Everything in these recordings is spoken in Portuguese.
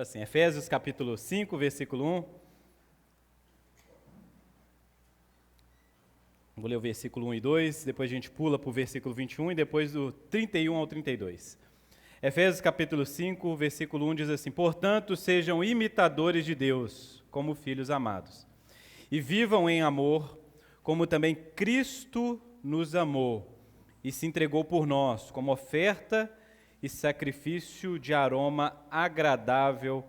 assim, Efésios capítulo 5, versículo 1. Vou ler o versículo 1 e 2, depois a gente pula para o versículo 21 e depois do 31 ao 32. Efésios capítulo 5, versículo 1 diz assim: portanto, sejam imitadores de Deus, como filhos amados, e vivam em amor, como também Cristo nos amou e se entregou por nós, como oferta e sacrifício de aroma agradável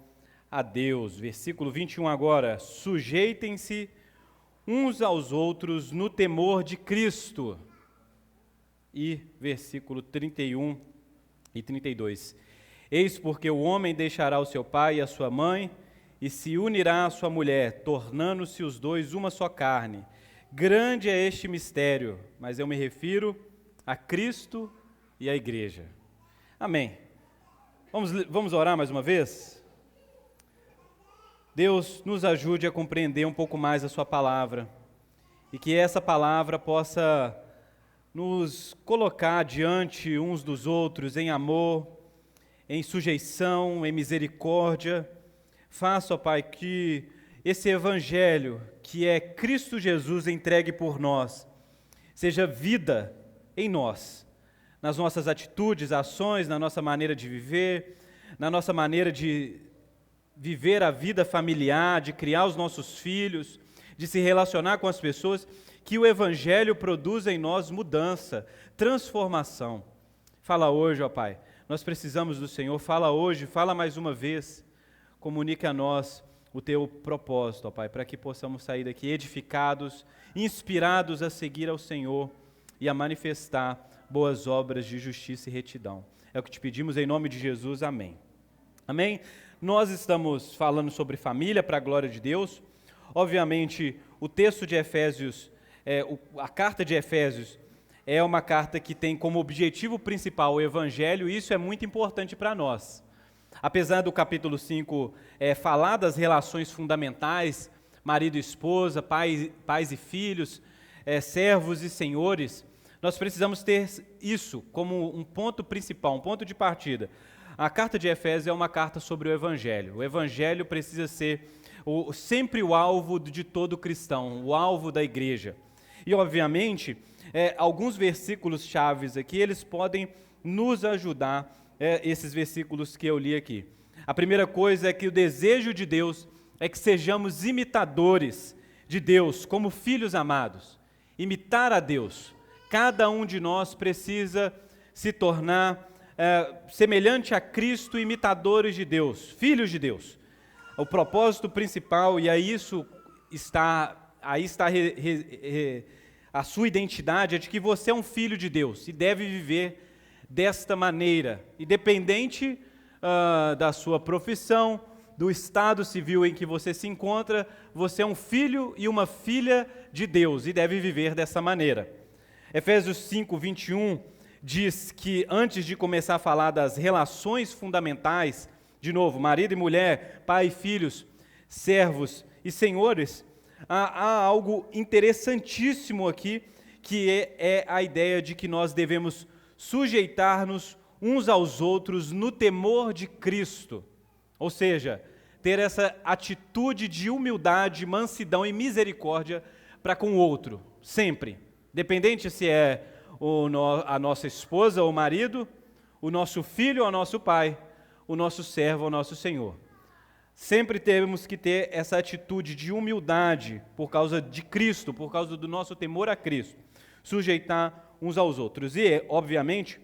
a Deus. Versículo 21 agora: sujeitem-se uns aos outros no temor de Cristo. E versículo 31 e 32: eis porque o homem deixará o seu pai e a sua mãe, e se unirá à sua mulher, tornando-se os dois uma só carne. Grande é este mistério, mas eu me refiro a Cristo e à igreja. Amém. Vamos orar mais uma vez? Deus, nos ajude a compreender um pouco mais a sua palavra, e que essa palavra possa nos colocar diante uns dos outros em amor, em sujeição, em misericórdia. Faça, ó Pai, que esse evangelho, que é Cristo Jesus entregue por nós, seja vida em nós, nas nossas atitudes, ações, na nossa maneira de viver, na nossa maneira de viver a vida familiar, de criar os nossos filhos, de se relacionar com as pessoas, que o evangelho produza em nós mudança, transformação. Fala hoje, ó Pai, nós precisamos do Senhor. Fala hoje, fala mais uma vez. Comunique a nós o teu propósito, ó Pai, para que possamos sair daqui edificados, inspirados a seguir ao Senhor e a manifestar boas obras de justiça e retidão. É o que te pedimos em nome de Jesus, amém. Amém? Nós estamos falando sobre família para a glória de Deus. Obviamente, o texto de Efésios, a carta de Efésios, é uma carta que tem como objetivo principal o evangelho, e isso é muito importante para nós. Apesar do capítulo 5 falar das relações fundamentais, marido e esposa, pais e filhos, servos e senhores, nós precisamos ter isso como um ponto principal, um ponto de partida. A carta de Efésios é uma carta sobre o Evangelho. O Evangelho precisa ser sempre o alvo de todo cristão, o alvo da igreja. E, obviamente, alguns versículos chaves aqui, eles podem nos ajudar, esses versículos que eu li aqui. A primeira coisa é que o desejo de Deus é que sejamos imitadores de Deus, como filhos amados. Imitar a Deus. Cada um de nós precisa se tornar semelhante a Cristo, imitadores de Deus, filhos de Deus. O propósito principal, e aí está a sua identidade, é de que você é um filho de Deus e deve viver desta maneira, independente da sua profissão, do estado civil em que você se encontra, você é um filho e uma filha de Deus e deve viver dessa maneira. Efésios 5, 21 diz que antes de começar a falar das relações fundamentais, de novo, marido e mulher, pai e filhos, servos e senhores, há algo interessantíssimo aqui, que é a ideia de que nós devemos sujeitar-nos uns aos outros no temor de Cristo. Ou seja, ter essa atitude de humildade, mansidão e misericórdia para com o outro, sempre. Independente se é a nossa esposa ou marido, o nosso filho ou o nosso pai, o nosso servo ou o nosso senhor. Sempre temos que ter essa atitude de humildade por causa de Cristo, por causa do nosso temor a Cristo. Sujeitar uns aos outros. E, obviamente,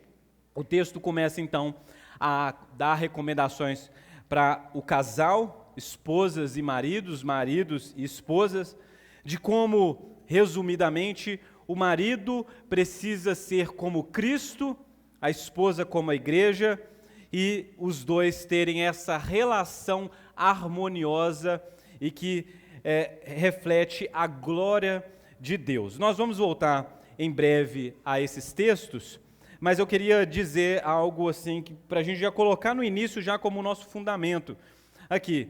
o texto começa então a dar recomendações para o casal, esposas e maridos, maridos e esposas, de como, resumidamente, o marido precisa ser como Cristo, a esposa como a igreja, e os dois terem essa relação harmoniosa e que reflete a glória de Deus. Nós vamos voltar em breve a esses textos, mas eu queria dizer algo assim, para a gente já colocar no início já como nosso fundamento aqui,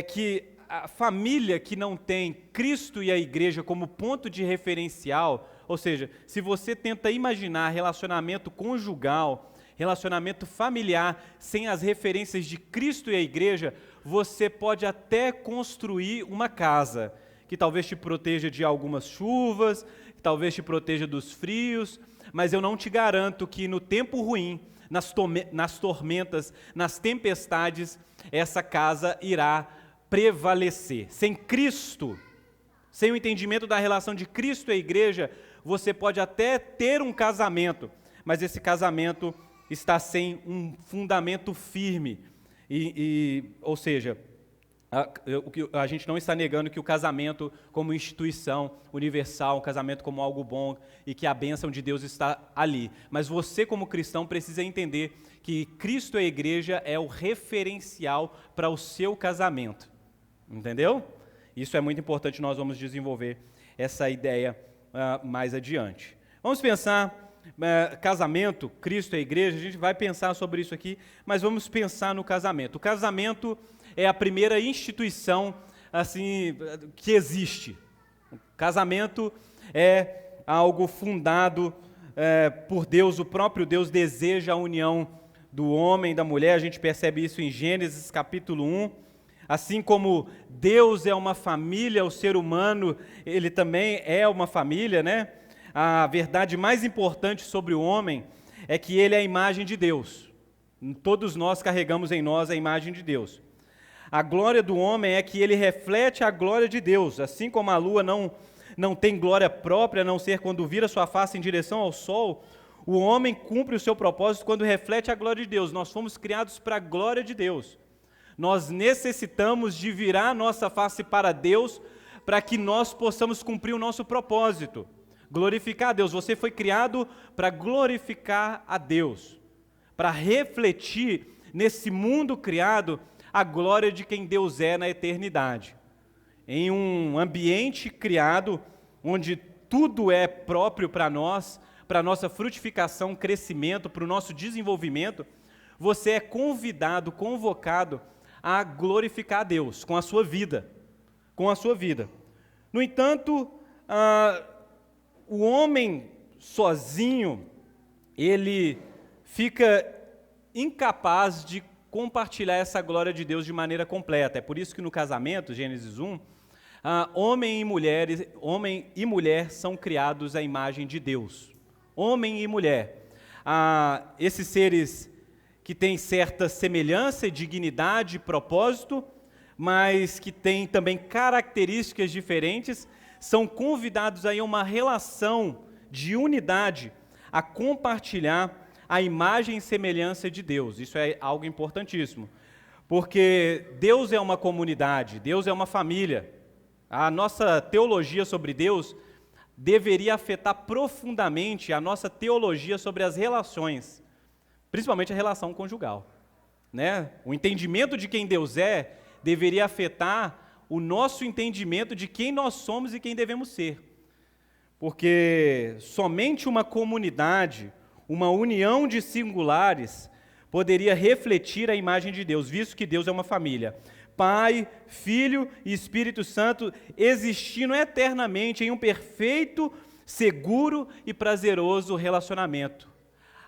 que a família que não tem Cristo e a igreja como ponto de referencial, ou seja, se você tenta imaginar relacionamento conjugal, relacionamento familiar, sem as referências de Cristo e a igreja, você pode até construir uma casa que talvez te proteja de algumas chuvas, que talvez te proteja dos frios, mas eu não te garanto que no tempo ruim, nas tormentas, nas tempestades, essa casa irá prevalecer. Sem Cristo, sem o entendimento da relação de Cristo e a igreja, você pode até ter um casamento, mas esse casamento está sem um fundamento firme. Ou seja, a gente não está negando que o casamento como instituição universal, um casamento como algo bom e que a bênção de Deus está ali. Mas você como cristão precisa entender que Cristo e a igreja é o referencial para o seu casamento. Entendeu? Isso é muito importante, nós vamos desenvolver essa ideia mais adiante. Vamos pensar, casamento, Cristo e a igreja, a gente vai pensar sobre isso aqui, mas vamos pensar no casamento. O casamento é a primeira instituição assim, que existe. O casamento é algo fundado por Deus, o próprio Deus deseja a união do homem e da mulher, a gente percebe isso em Gênesis capítulo 1, assim como Deus é uma família, o ser humano, ele também é uma família, né? A verdade mais importante sobre o homem é que ele é a imagem de Deus. Todos nós carregamos em nós a imagem de Deus. A glória do homem é que ele reflete a glória de Deus, assim como a lua não tem glória própria, a não ser quando vira sua face em direção ao sol, o homem cumpre o seu propósito quando reflete a glória de Deus. Nós fomos criados para a glória de Deus. Nós necessitamos de virar nossa face para Deus para que nós possamos cumprir o nosso propósito, glorificar a Deus. Você foi criado para glorificar a Deus, para refletir nesse mundo criado a glória de quem Deus é na eternidade. Em um ambiente criado onde tudo é próprio para nós, para a nossa frutificação, crescimento, para o nosso desenvolvimento, você é convidado, convocado a glorificar a Deus com a sua vida, No entanto, o homem sozinho, ele fica incapaz de compartilhar essa glória de Deus de maneira completa. É por isso que no casamento, Gênesis 1, homem e mulher são criados à imagem de Deus. Homem e mulher. Esses seres que têm certa semelhança, dignidade, propósito, mas que têm também características diferentes, são convidados a uma relação de unidade, a compartilhar a imagem e semelhança de Deus. Isso é algo importantíssimo, porque Deus é uma comunidade, Deus é uma família. A nossa teologia sobre Deus deveria afetar profundamente a nossa teologia sobre as relações, principalmente a relação conjugal, né? O entendimento de quem Deus é deveria afetar o nosso entendimento de quem nós somos e quem devemos ser. Porque somente uma comunidade, uma união de singulares, poderia refletir a imagem de Deus, visto que Deus é uma família. Pai, Filho e Espírito Santo existindo eternamente em um perfeito, seguro e prazeroso relacionamento.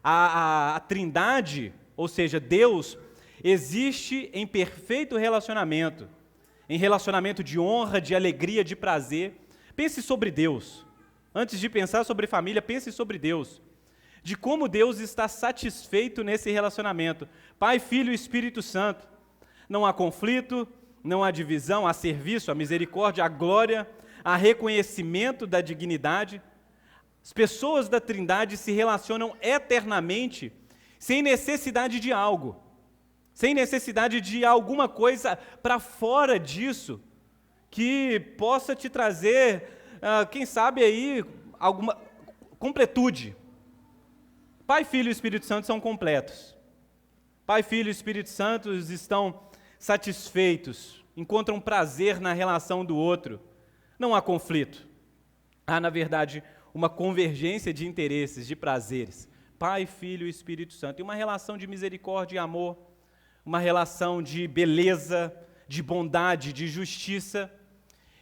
A Trindade, ou seja, Deus, existe em perfeito relacionamento, em relacionamento de honra, de alegria, de prazer. Pense sobre Deus. Antes de pensar sobre família, pense sobre Deus. De como Deus está satisfeito nesse relacionamento. Pai, Filho e Espírito Santo. Não há conflito, não há divisão, há serviço, há misericórdia, há glória, há reconhecimento da dignidade. As pessoas da Trindade se relacionam eternamente, sem necessidade de algo, sem necessidade de alguma coisa para fora disso, que possa te trazer, quem sabe aí, alguma completude. Pai, Filho e Espírito Santo são completos. Pai, Filho e Espírito Santo estão satisfeitos, encontram prazer na relação do outro. Não há conflito. Há, na verdade, uma convergência de interesses, de prazeres. Pai, Filho e Espírito Santo. E uma relação de misericórdia e amor, uma relação de beleza, de bondade, de justiça.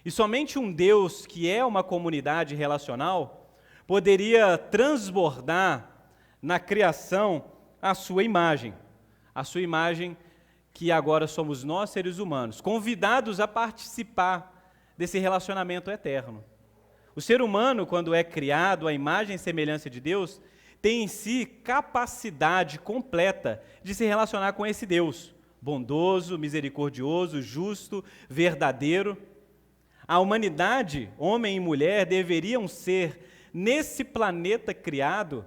E somente um Deus que é uma comunidade relacional poderia transbordar na criação a sua imagem que agora somos nós, seres humanos, convidados a participar desse relacionamento eterno. O ser humano, quando é criado à imagem e semelhança de Deus, tem em si capacidade completa de se relacionar com esse Deus, bondoso, misericordioso, justo, verdadeiro. A humanidade, homem e mulher, deveriam ser, nesse planeta criado,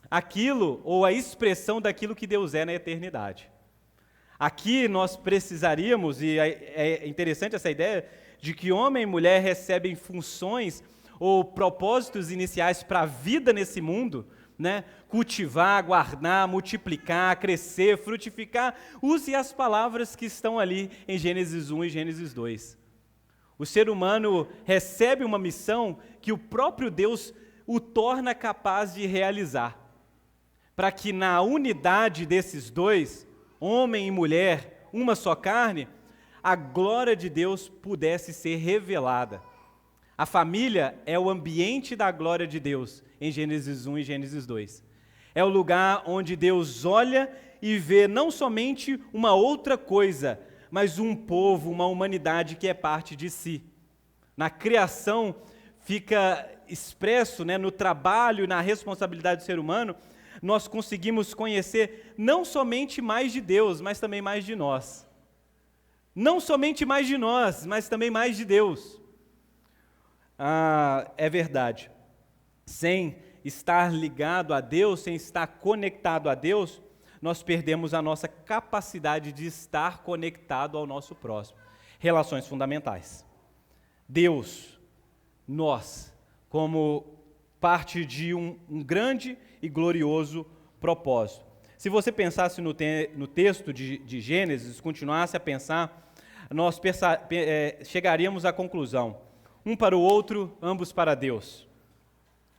aquilo ou a expressão daquilo que Deus é na eternidade. Aqui nós precisaríamos, e é interessante essa ideia, de que homem e mulher recebem funções ou propósitos iniciais para a vida nesse mundo, né? Cultivar, guardar, multiplicar, crescer, frutificar. Use as palavras que estão ali em Gênesis 1 e Gênesis 2. O ser humano recebe uma missão que o próprio Deus o torna capaz de realizar, para que na unidade desses dois, homem e mulher, uma só carne, a glória de Deus pudesse ser revelada. A família é o ambiente da glória de Deus, em Gênesis 1 e Gênesis 2. É o lugar onde Deus olha e vê não somente uma outra coisa, mas um povo, uma humanidade que é parte de si. Na criação fica expresso, né, no trabalho, na responsabilidade do ser humano, nós conseguimos conhecer não somente mais de Deus, mas também mais de nós. Não somente mais de nós, mas também mais de Deus. É verdade. Sem estar ligado a Deus, sem estar conectado a Deus, nós perdemos a nossa capacidade de estar conectado ao nosso próximo. Relações fundamentais. Deus, nós, como parte de um grande e glorioso propósito. Se você pensasse no texto de Gênesis, continuasse a pensar, nós chegaríamos à conclusão: um para o outro, ambos para Deus.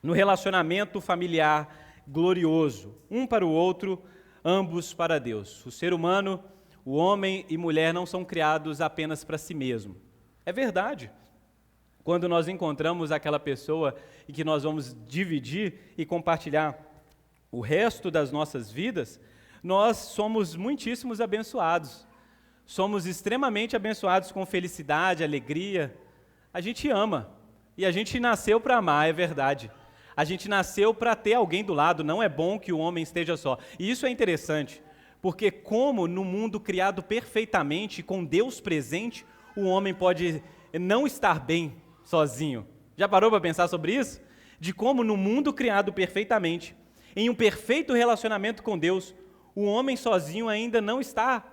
No relacionamento familiar glorioso, um para o outro, ambos para Deus. O ser humano, o homem e mulher não são criados apenas para si mesmo. É verdade. Quando nós encontramos aquela pessoa e que nós vamos dividir e compartilhar o resto das nossas vidas, nós somos muitíssimos abençoados. Somos extremamente abençoados com felicidade, alegria. A gente ama. E a gente nasceu para amar, é verdade. A gente nasceu para ter alguém do lado, não é bom que o homem esteja só. E isso é interessante, porque como no mundo criado perfeitamente, com Deus presente, o homem pode não estar bem sozinho. Já parou para pensar sobre isso? De como no mundo criado perfeitamente, em um perfeito relacionamento com Deus, o homem sozinho ainda não está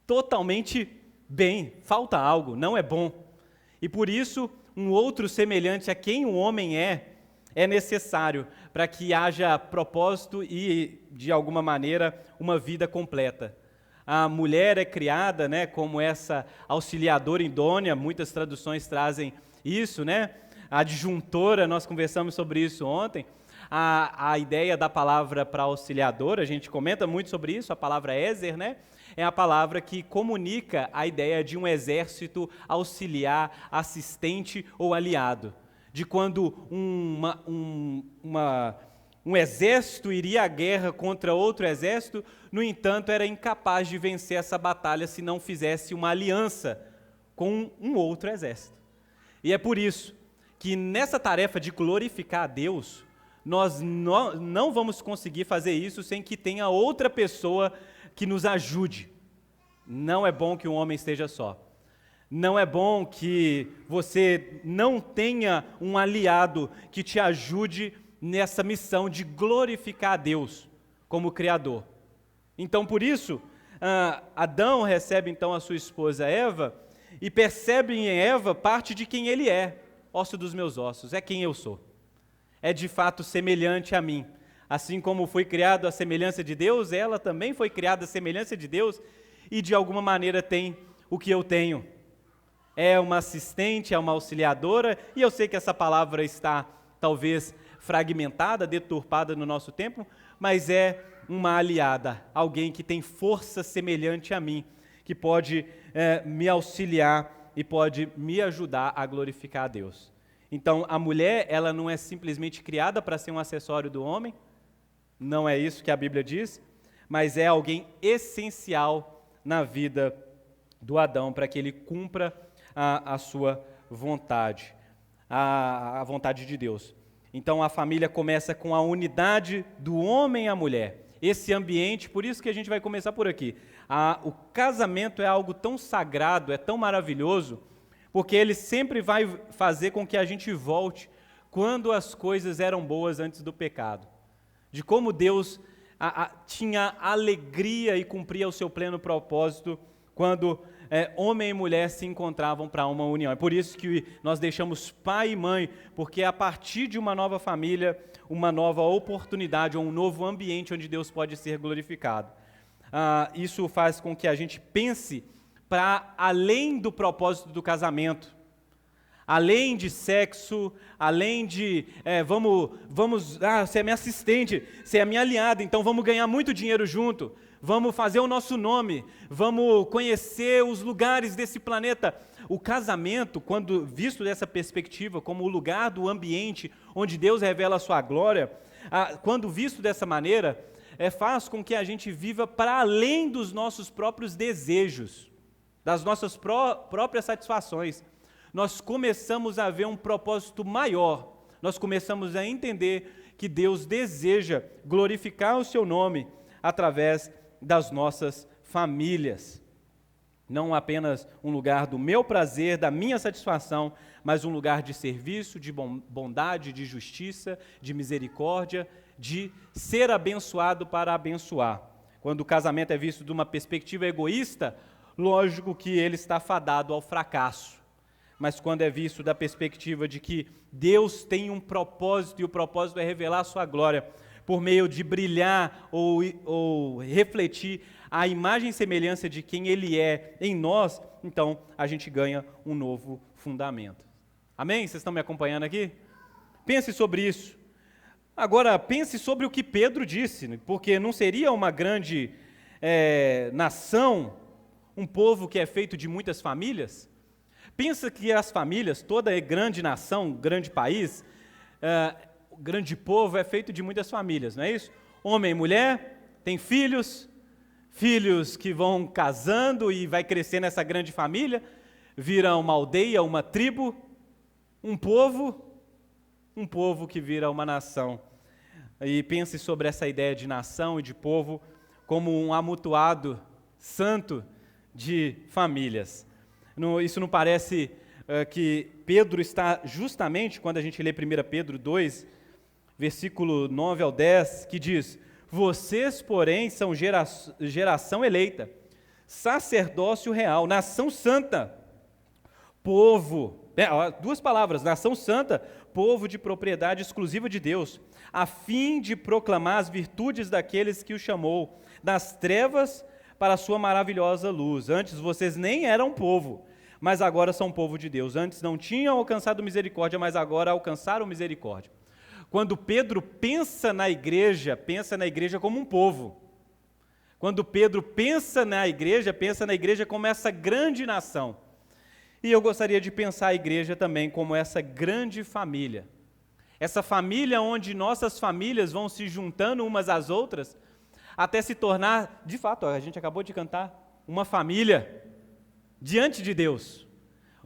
totalmente bem, falta algo, não é bom. E por isso, um outro semelhante a quem o homem é necessário para que haja propósito e, de alguma maneira, uma vida completa. A mulher é criada, né, como essa auxiliadora idônea, muitas traduções trazem isso, né? A adjuntora, nós conversamos sobre isso ontem. A ideia da palavra para auxiliadora, a gente comenta muito sobre isso, a palavra Ezer, né? É a palavra que comunica a ideia de um exército auxiliar, assistente ou aliado. De quando um exército iria à guerra contra outro exército, no entanto, era incapaz de vencer essa batalha se não fizesse uma aliança com um outro exército. E é por isso que nessa tarefa de glorificar a Deus, nós não vamos conseguir fazer isso sem que tenha outra pessoa que nos ajude. Não é bom que um homem esteja só. Não é bom que você não tenha um aliado que te ajude nessa missão de glorificar a Deus como Criador. Então, por isso, Adão recebe então a sua esposa Eva e percebe em Eva parte de quem ele é, osso dos meus ossos, é quem eu sou. É de fato semelhante a mim. Assim como fui criado à semelhança de Deus, ela também foi criada à semelhança de Deus e de alguma maneira tem o que eu tenho. É uma assistente, é uma auxiliadora, e eu sei que essa palavra está talvez fragmentada, deturpada no nosso tempo, mas é uma aliada, alguém que tem força semelhante a mim, que pode me auxiliar e pode me ajudar a glorificar a Deus. Então, a mulher, ela não é simplesmente criada para ser um acessório do homem, não é isso que a Bíblia diz, mas é alguém essencial na vida do Adão para que ele cumpra a sua vontade, a vontade de Deus. Então a família começa com a unidade do homem e a mulher. Esse ambiente, por isso que a gente vai começar por aqui. O casamento é algo tão sagrado, é tão maravilhoso, porque ele sempre vai fazer com que a gente volte quando as coisas eram boas antes do pecado. De como Deus tinha alegria e cumpria o seu pleno propósito quando homem e mulher se encontravam para uma união. É por isso que nós deixamos pai e mãe, porque é a partir de uma nova família, uma nova oportunidade, ou um novo ambiente onde Deus pode ser glorificado. Isso faz com que a gente pense para além do propósito do casamento, além de sexo, além de, você é minha assistente, você é minha aliada, então vamos ganhar muito dinheiro junto, vamos fazer o nosso nome, vamos conhecer os lugares desse planeta. O casamento, quando visto dessa perspectiva, como o lugar do ambiente onde Deus revela a sua glória, quando visto dessa maneira, faz com que a gente viva para além dos nossos próprios desejos, das nossas próprias satisfações. Nós começamos a ver um propósito maior, nós começamos a entender que Deus deseja glorificar o seu nome através das nossas famílias. Não apenas um lugar do meu prazer, da minha satisfação, mas um lugar de serviço, de bondade, de justiça, de misericórdia, de ser abençoado para abençoar. Quando o casamento é visto de uma perspectiva egoísta, lógico que ele está fadado ao fracasso. Mas quando é visto da perspectiva de que Deus tem um propósito, e o propósito é revelar a sua glória, por meio de brilhar ou refletir a imagem e semelhança de quem Ele é em nós, então a gente ganha um novo fundamento. Amém? Vocês estão me acompanhando aqui? Pense sobre isso. Agora, pense sobre o que Pedro disse, porque não seria uma grande nação, um povo que é feito de muitas famílias? Pensa que as famílias, toda grande nação, grande país, grande povo é feito de muitas famílias, não é isso? Homem e mulher, tem filhos que vão casando e vai crescer nessa grande família, vira uma aldeia, uma tribo, um povo que vira uma nação. E pense sobre essa ideia de nação e de povo como um amontoado santo de famílias. Isso não parece que Pedro está justamente, quando a gente lê 1 Pedro 2, versículo 9 ao 10, que diz: vocês, porém, são geração eleita, sacerdócio real, nação santa, povo, duas palavras, nação santa, povo de propriedade exclusiva de Deus, a fim de proclamar as virtudes daqueles que o chamou das trevas para a sua maravilhosa luz. Antes vocês nem eram povo, mas agora são povo de Deus. Antes não tinham alcançado misericórdia, mas agora alcançaram misericórdia. Quando Pedro pensa na igreja como um povo. Quando Pedro pensa na igreja como essa grande nação. E eu gostaria de pensar a igreja também como essa grande família. Essa família onde nossas famílias vão se juntando umas às outras, até se tornar, de fato, a gente acabou de cantar, uma família diante de Deus.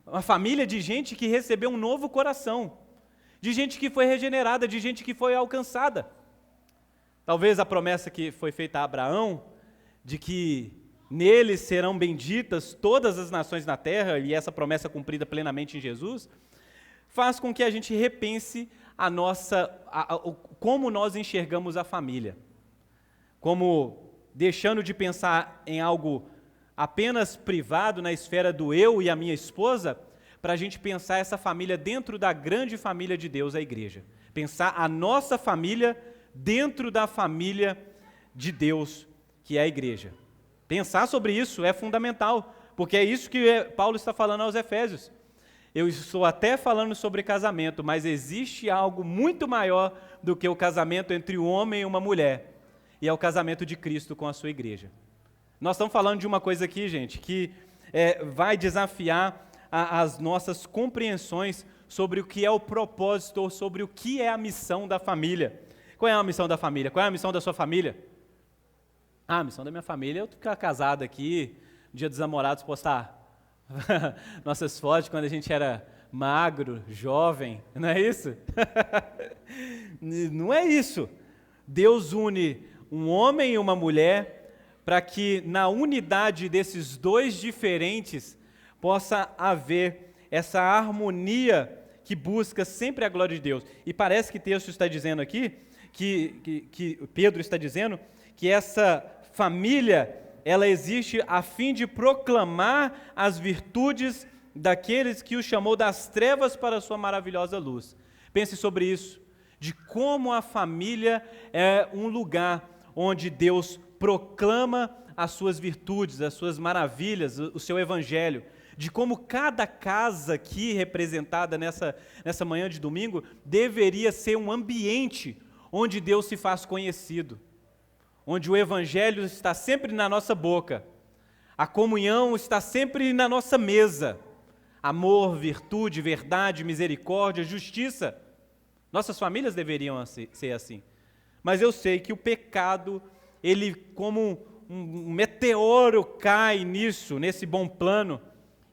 Uma família de gente que recebeu um novo coração, de gente que foi regenerada, de gente que foi alcançada. Talvez a promessa que foi feita a Abraão, de que neles serão benditas todas as nações na terra, e essa promessa cumprida plenamente em Jesus, faz com que a gente repense como nós enxergamos a família. Como deixando de pensar em algo apenas privado, na esfera do eu e a minha esposa, para a gente pensar essa família dentro da grande família de Deus, a igreja. Pensar a nossa família dentro da família de Deus, que é a igreja. Pensar sobre isso é fundamental, porque é isso que Paulo está falando aos Efésios. Eu estou até falando sobre casamento, mas existe algo muito maior do que o casamento entre um homem e uma mulher, e é o casamento de Cristo com a sua igreja. Nós estamos falando de uma coisa aqui, gente, que vai desafiar as nossas compreensões sobre o que é o propósito ou sobre o que é a missão da família. Qual é a missão da família? Qual é a missão da sua família? A missão da minha família é eu ficar casado aqui, no Dia dos Namorados, postar nossas fotos quando a gente era magro, jovem, não é isso? Não é isso. Deus une um homem e uma mulher para que na unidade desses dois diferentes possa haver essa harmonia que busca sempre a glória de Deus. E parece que o texto está dizendo aqui, que Pedro está dizendo, que essa família, ela existe a fim de proclamar as virtudes daqueles que o chamou das trevas para a sua maravilhosa luz. Pense sobre isso, de como a família é um lugar onde Deus proclama as suas virtudes, as suas maravilhas, o seu evangelho, de como cada casa aqui representada nessa manhã de domingo deveria ser um ambiente onde Deus se faz conhecido, onde o evangelho está sempre na nossa boca, a comunhão está sempre na nossa mesa, amor, virtude, verdade, misericórdia, justiça. Nossas famílias deveriam ser assim, mas eu sei que o pecado, ele como um meteoro cai nesse bom plano,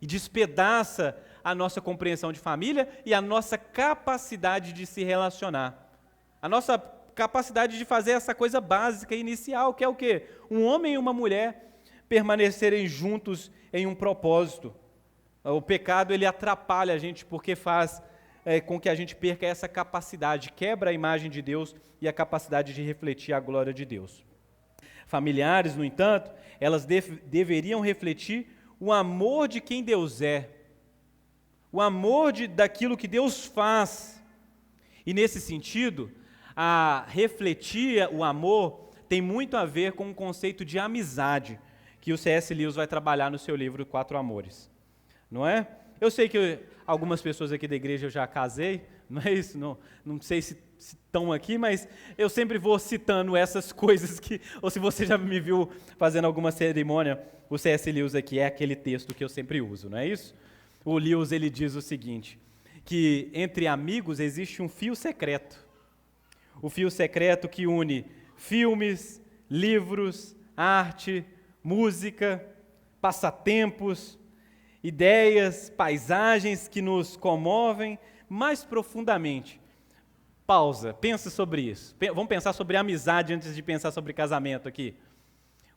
e despedaça a nossa compreensão de família e a nossa capacidade de se relacionar. A nossa capacidade de fazer essa coisa básica, inicial, que é o quê? Um homem e uma mulher permanecerem juntos em um propósito. O pecado, ele atrapalha a gente porque faz com que a gente perca essa capacidade, quebra a imagem de Deus e a capacidade de refletir a glória de Deus. Familiares, no entanto, elas deveriam refletir o amor de quem Deus é, o amor daquilo que Deus faz. E nesse sentido, a refletir o amor tem muito a ver com o conceito de amizade, que o C.S. Lewis vai trabalhar no seu livro Quatro Amores. Não é? Eu sei que algumas pessoas aqui da igreja eu já casei, não é isso? Não sei se estão aqui, mas eu sempre vou citando essas coisas ou se você já me viu fazendo alguma cerimônia, o C.S. Lewis aqui é aquele texto que eu sempre uso, não é isso? O Lewis, ele diz o seguinte, que entre amigos existe um fio secreto. O fio secreto que une filmes, livros, arte, música, passatempos, ideias, paisagens que nos comovem mais profundamente. Pausa, pensa sobre isso. Vamos pensar sobre amizade antes de pensar sobre casamento aqui.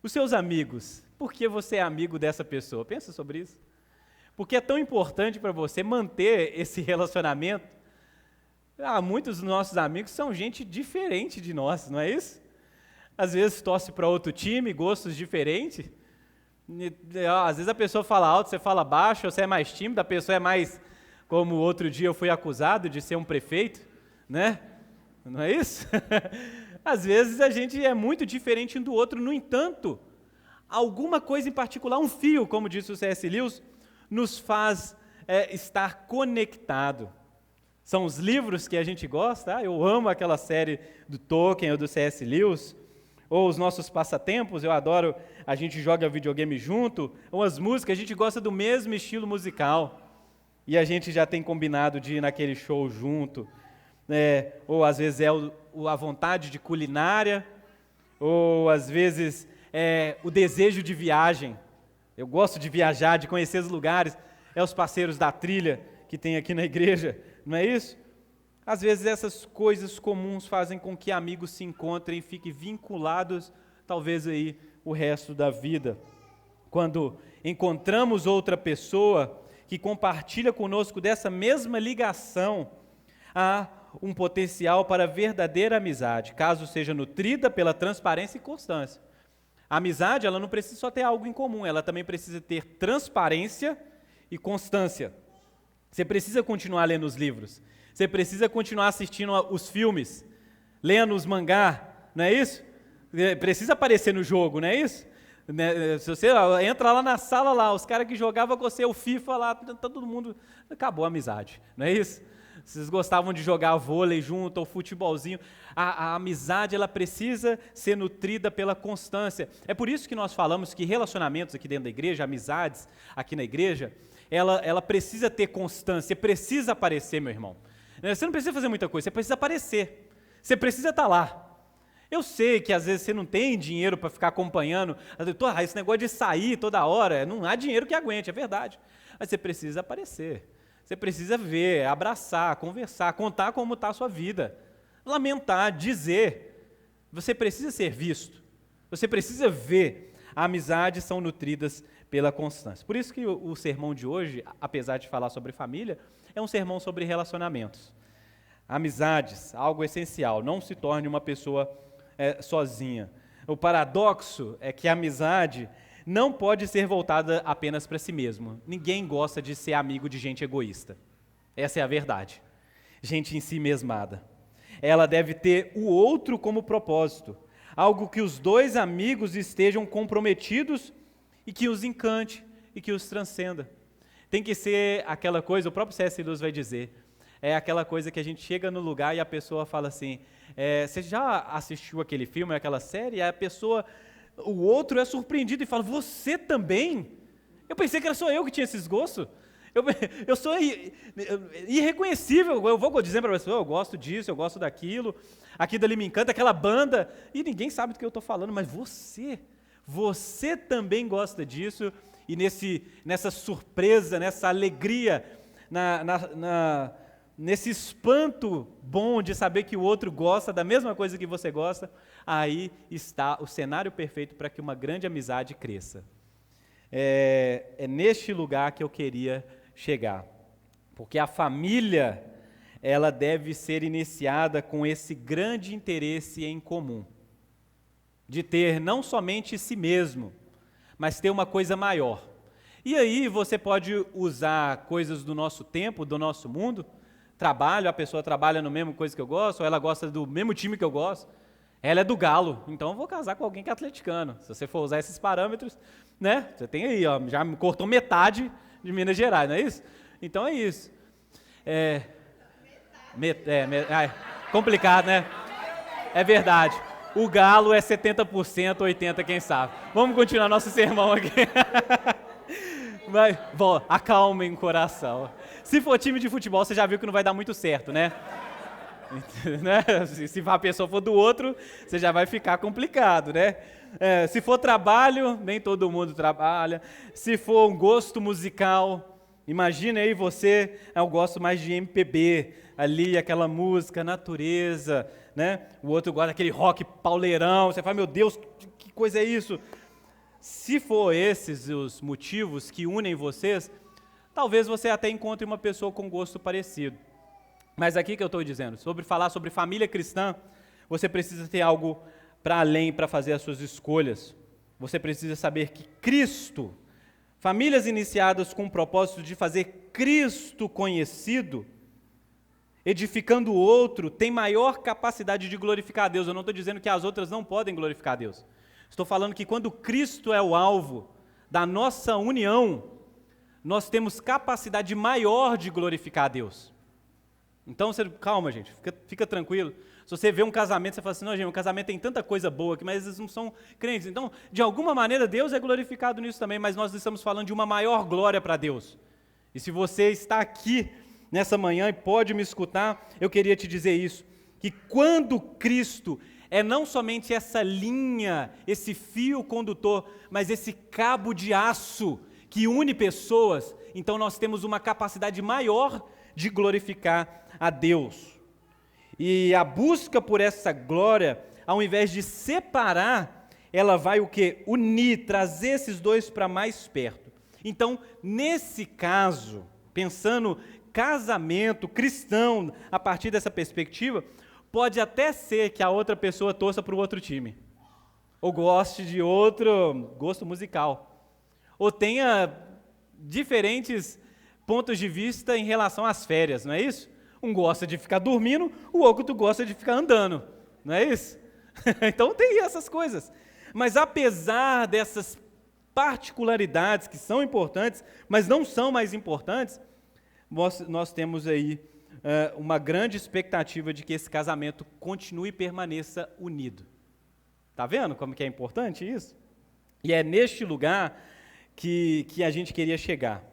Os seus amigos, por que você é amigo dessa pessoa? Pensa sobre isso. Porque é tão importante para você manter esse relacionamento. Muitos dos nossos amigos são gente diferente de nós, não é isso? Às vezes torce para outro time, gostos diferentes. Às vezes a pessoa fala alto, você fala baixo, você é mais tímido, a pessoa é mais, como outro dia eu fui acusado de ser um prefeito, né? Não é isso? Às vezes a gente é muito diferente um do outro, no entanto, alguma coisa em particular, um fio, como disse o C.S. Lewis, nos faz estar conectado. São os livros que a gente gosta, eu amo aquela série do Tolkien ou do C.S. Lewis, ou os nossos passatempos, eu adoro, a gente joga videogame junto, ou as músicas, a gente gosta do mesmo estilo musical, e a gente já tem combinado de ir naquele show junto, ou às vezes a vontade de culinária, ou às vezes o desejo de viagem. Eu gosto de viajar, de conhecer os lugares, os parceiros da trilha que tem aqui na igreja, não é isso? Às vezes essas coisas comuns fazem com que amigos se encontrem e fiquem vinculados, talvez aí o resto da vida. Quando encontramos outra pessoa que compartilha conosco dessa mesma ligação, há um potencial para verdadeira amizade, caso seja nutrida pela transparência e constância. A amizade, ela não precisa só ter algo em comum, ela também precisa ter transparência e constância. Você precisa continuar lendo os livros, você precisa continuar assistindo os filmes, lendo os mangá, não é isso? Precisa aparecer no jogo, não é isso? Se você entra lá na sala, lá, os caras que jogavam com você o FIFA, lá, todo mundo, acabou a amizade, não é isso? Vocês gostavam de jogar vôlei junto, ou futebolzinho. A amizade, ela precisa ser nutrida pela constância. É por isso que nós falamos que relacionamentos aqui dentro da igreja, amizades aqui na igreja, ela precisa ter constância, você precisa aparecer, meu irmão. Você não precisa fazer muita coisa, você precisa aparecer. Você precisa estar lá. Eu sei que às vezes você não tem dinheiro para ficar acompanhando, esse negócio de sair toda hora, não há dinheiro que aguente, é verdade. Mas você precisa aparecer, você precisa ver, abraçar, conversar, contar como está a sua vida, lamentar, dizer. Você precisa ser visto, você precisa ver. Amizades são nutridas pela constância. Por isso que o sermão de hoje, apesar de falar sobre família, é um sermão sobre relacionamentos. Amizades, algo essencial, não se torne uma pessoa sozinha. O paradoxo é que a amizade não pode ser voltada apenas para si mesmo. Ninguém gosta de ser amigo de gente egoísta. Essa é a verdade. Gente em si mesmada. Ela deve ter o outro como propósito, algo que os dois amigos estejam comprometidos e que os encante e que os transcenda. Tem que ser aquela coisa, o próprio C.S. Lewis vai dizer, é aquela coisa que a gente chega no lugar e a pessoa fala assim, você já assistiu aquele filme, aquela série? E a pessoa, o outro é surpreendido e fala, você também? Eu pensei que era só eu que tinha esses gostos. Eu sou irreconhecível, eu vou dizer para a pessoa, eu gosto disso, eu gosto daquilo, aquilo ali me encanta, aquela banda, e ninguém sabe do que eu estou falando, mas você também gosta disso, e nessa surpresa, nessa alegria, nesse espanto bom de saber que o outro gosta da mesma coisa que você gosta, aí está o cenário perfeito para que uma grande amizade cresça. É neste lugar que eu queria chegar, porque a família, ela deve ser iniciada com esse grande interesse em comum, de ter não somente si mesmo, mas ter uma coisa maior. E aí você pode usar coisas do nosso tempo, do nosso mundo, trabalho, a pessoa trabalha no mesmo coisa que eu gosto, ou ela gosta do mesmo time que eu gosto, ela é do Galo, então eu vou casar com alguém que é atleticano. Se você for usar esses parâmetros, né, você tem aí, ó, já me cortou metade de Minas Gerais, não é isso? Então é isso. Complicado, né? É verdade. O Galo é 70%, 80%, quem sabe. Vamos continuar nosso sermão aqui. Mas, acalmem o coração. Se for time de futebol, você já viu que não vai dar muito certo, né? Se a pessoa for do outro, você já vai ficar complicado, né? Se for trabalho, nem todo mundo trabalha. Se for um gosto musical, imagine aí você, eu gosto mais de MPB, ali aquela música, natureza, né? O outro gosta daquele rock pauleirão, você fala, meu Deus, que coisa é isso? Se for esses os motivos que unem vocês, talvez você até encontre uma pessoa com gosto parecido. Mas aqui que eu estou dizendo, falar sobre família cristã, você precisa ter algo para além para fazer as suas escolhas. Você precisa saber que Cristo, famílias iniciadas com o propósito de fazer Cristo conhecido, edificando o outro, tem maior capacidade de glorificar a Deus. Eu não estou dizendo que as outras não podem glorificar a Deus. Estou falando que quando Cristo é o alvo da nossa união, nós temos capacidade maior de glorificar a Deus. Então, calma, gente, fica tranquilo. Se você vê um casamento, você fala assim, não, gente, um casamento tem tanta coisa boa aqui, mas eles não são crentes. Então, de alguma maneira, Deus é glorificado nisso também, mas nós estamos falando de uma maior glória para Deus. E se você está aqui nessa manhã e pode me escutar, eu queria te dizer isso, que quando Cristo é não somente essa linha, esse fio condutor, mas esse cabo de aço que une pessoas, então nós temos uma capacidade maior de glorificar a Deus. E a busca por essa glória, ao invés de separar, ela vai o quê? Unir, trazer esses dois para mais perto. Então, nesse caso, pensando casamento cristão, a partir dessa perspectiva, pode até ser que a outra pessoa torça para o outro time, ou goste de outro gosto musical, ou tenha diferentes pontos de vista em relação às férias, não é isso? Um gosta de ficar dormindo, o outro gosta de ficar andando, não é isso? Então tem essas coisas. Mas apesar dessas particularidades que são importantes, mas não são mais importantes, nós temos aí uma grande expectativa de que esse casamento continue e permaneça unido. Está vendo como que é importante isso? E é neste lugar que a gente queria chegar.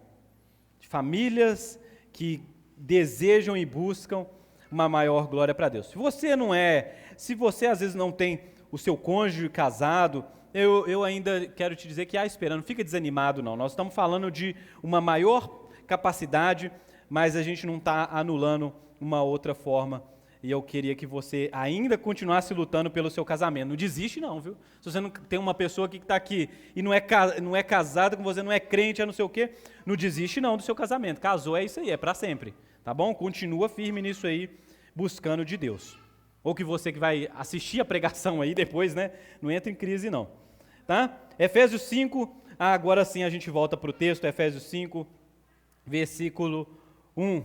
Famílias que desejam e buscam uma maior glória para Deus. Se você às vezes não tem o seu cônjuge casado, eu ainda quero te dizer que há esperança, não fica desanimado não, nós estamos falando de uma maior capacidade, mas a gente não está anulando uma outra forma, e eu queria que você ainda continuasse lutando pelo seu casamento, não desiste não, viu? Se você não tem uma pessoa que está aqui e não é casada com você, não é crente, é não sei o quê, não desiste não do seu casamento, casou é isso aí, é para sempre, tá bom? Continua firme nisso aí, buscando de Deus. Ou que você que vai assistir a pregação aí depois, né? Não entra em crise não. Tá? Efésios 5, agora sim a gente volta para o texto, Efésios 5, versículo 1.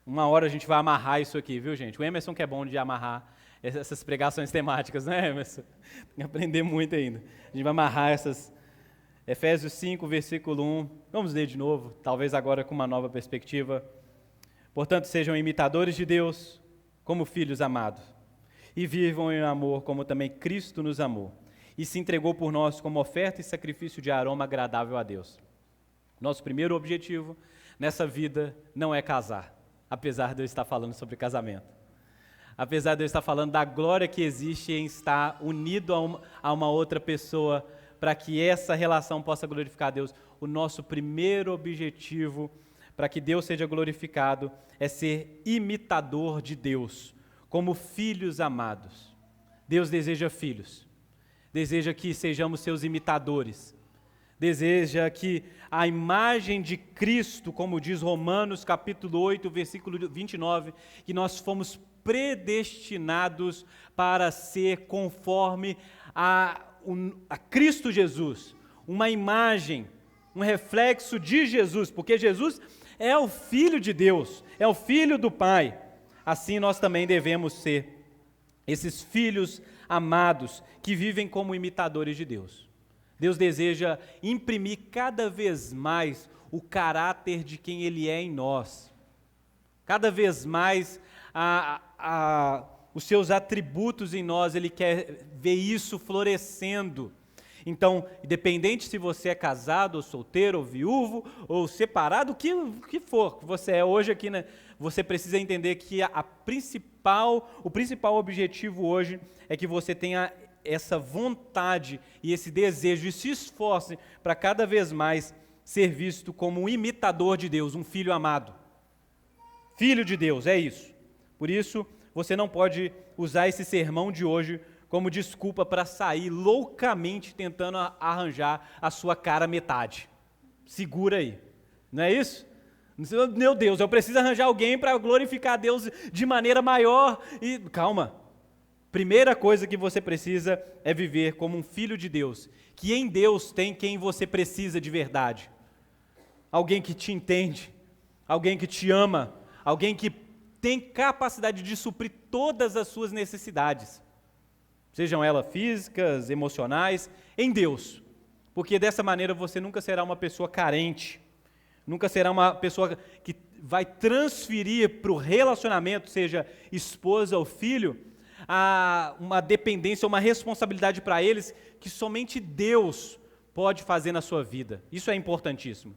Uma hora a gente vai amarrar isso aqui, viu gente? O Emerson que é bom de amarrar essas pregações temáticas, né Emerson? Tem que aprender muito ainda. A gente vai amarrar essas... Efésios 5, versículo 1. Vamos ler de novo, talvez agora com uma nova perspectiva. Portanto, sejam imitadores de Deus, como filhos amados, e vivam em amor como também Cristo nos amou, e se entregou por nós como oferta e sacrifício de aroma agradável a Deus. Nosso primeiro objetivo nessa vida não é casar, apesar de eu estar falando sobre casamento. Apesar de eu estar falando da glória que existe em estar unido a uma outra pessoa, para que essa relação possa glorificar a Deus, o nosso primeiro objetivo para que Deus seja glorificado é ser imitador de Deus, como filhos amados. Deus deseja filhos, deseja que sejamos seus imitadores, deseja que a imagem de Cristo, como diz Romanos capítulo 8, versículo 29, que nós fomos predestinados para ser conforme a Cristo Jesus, uma imagem, um reflexo de Jesus, porque Jesus é o Filho de Deus, é o Filho do Pai. Assim nós também devemos ser esses filhos amados que vivem como imitadores de Deus. Deus deseja imprimir cada vez mais o caráter de quem Ele é em nós. Cada vez mais os seus atributos em nós, Ele quer ver isso florescendo. Então, independente se você é casado, ou solteiro, ou viúvo, ou separado, o que for que você é hoje aqui, né, você precisa entender que o principal objetivo hoje é que você tenha essa vontade e esse desejo e se esforce para cada vez mais ser visto como um imitador de Deus, um filho amado. Filho de Deus, é isso. Por isso, você não pode usar esse sermão de hoje como desculpa para sair loucamente tentando arranjar a sua cara metade. Segura aí, não é isso? Meu Deus, eu preciso arranjar alguém para glorificar a Deus de maneira maior. E calma, primeira coisa que você precisa é viver como um filho de Deus, que em Deus tem quem você precisa de verdade. Alguém que te entende, alguém que te ama, alguém que tem capacidade de suprir todas as suas necessidades, sejam elas físicas, emocionais, em Deus, porque dessa maneira você nunca será uma pessoa carente, nunca será uma pessoa que vai transferir para o relacionamento, seja esposa ou filho, uma dependência, uma responsabilidade para eles que somente Deus pode fazer na sua vida. Isso é importantíssimo,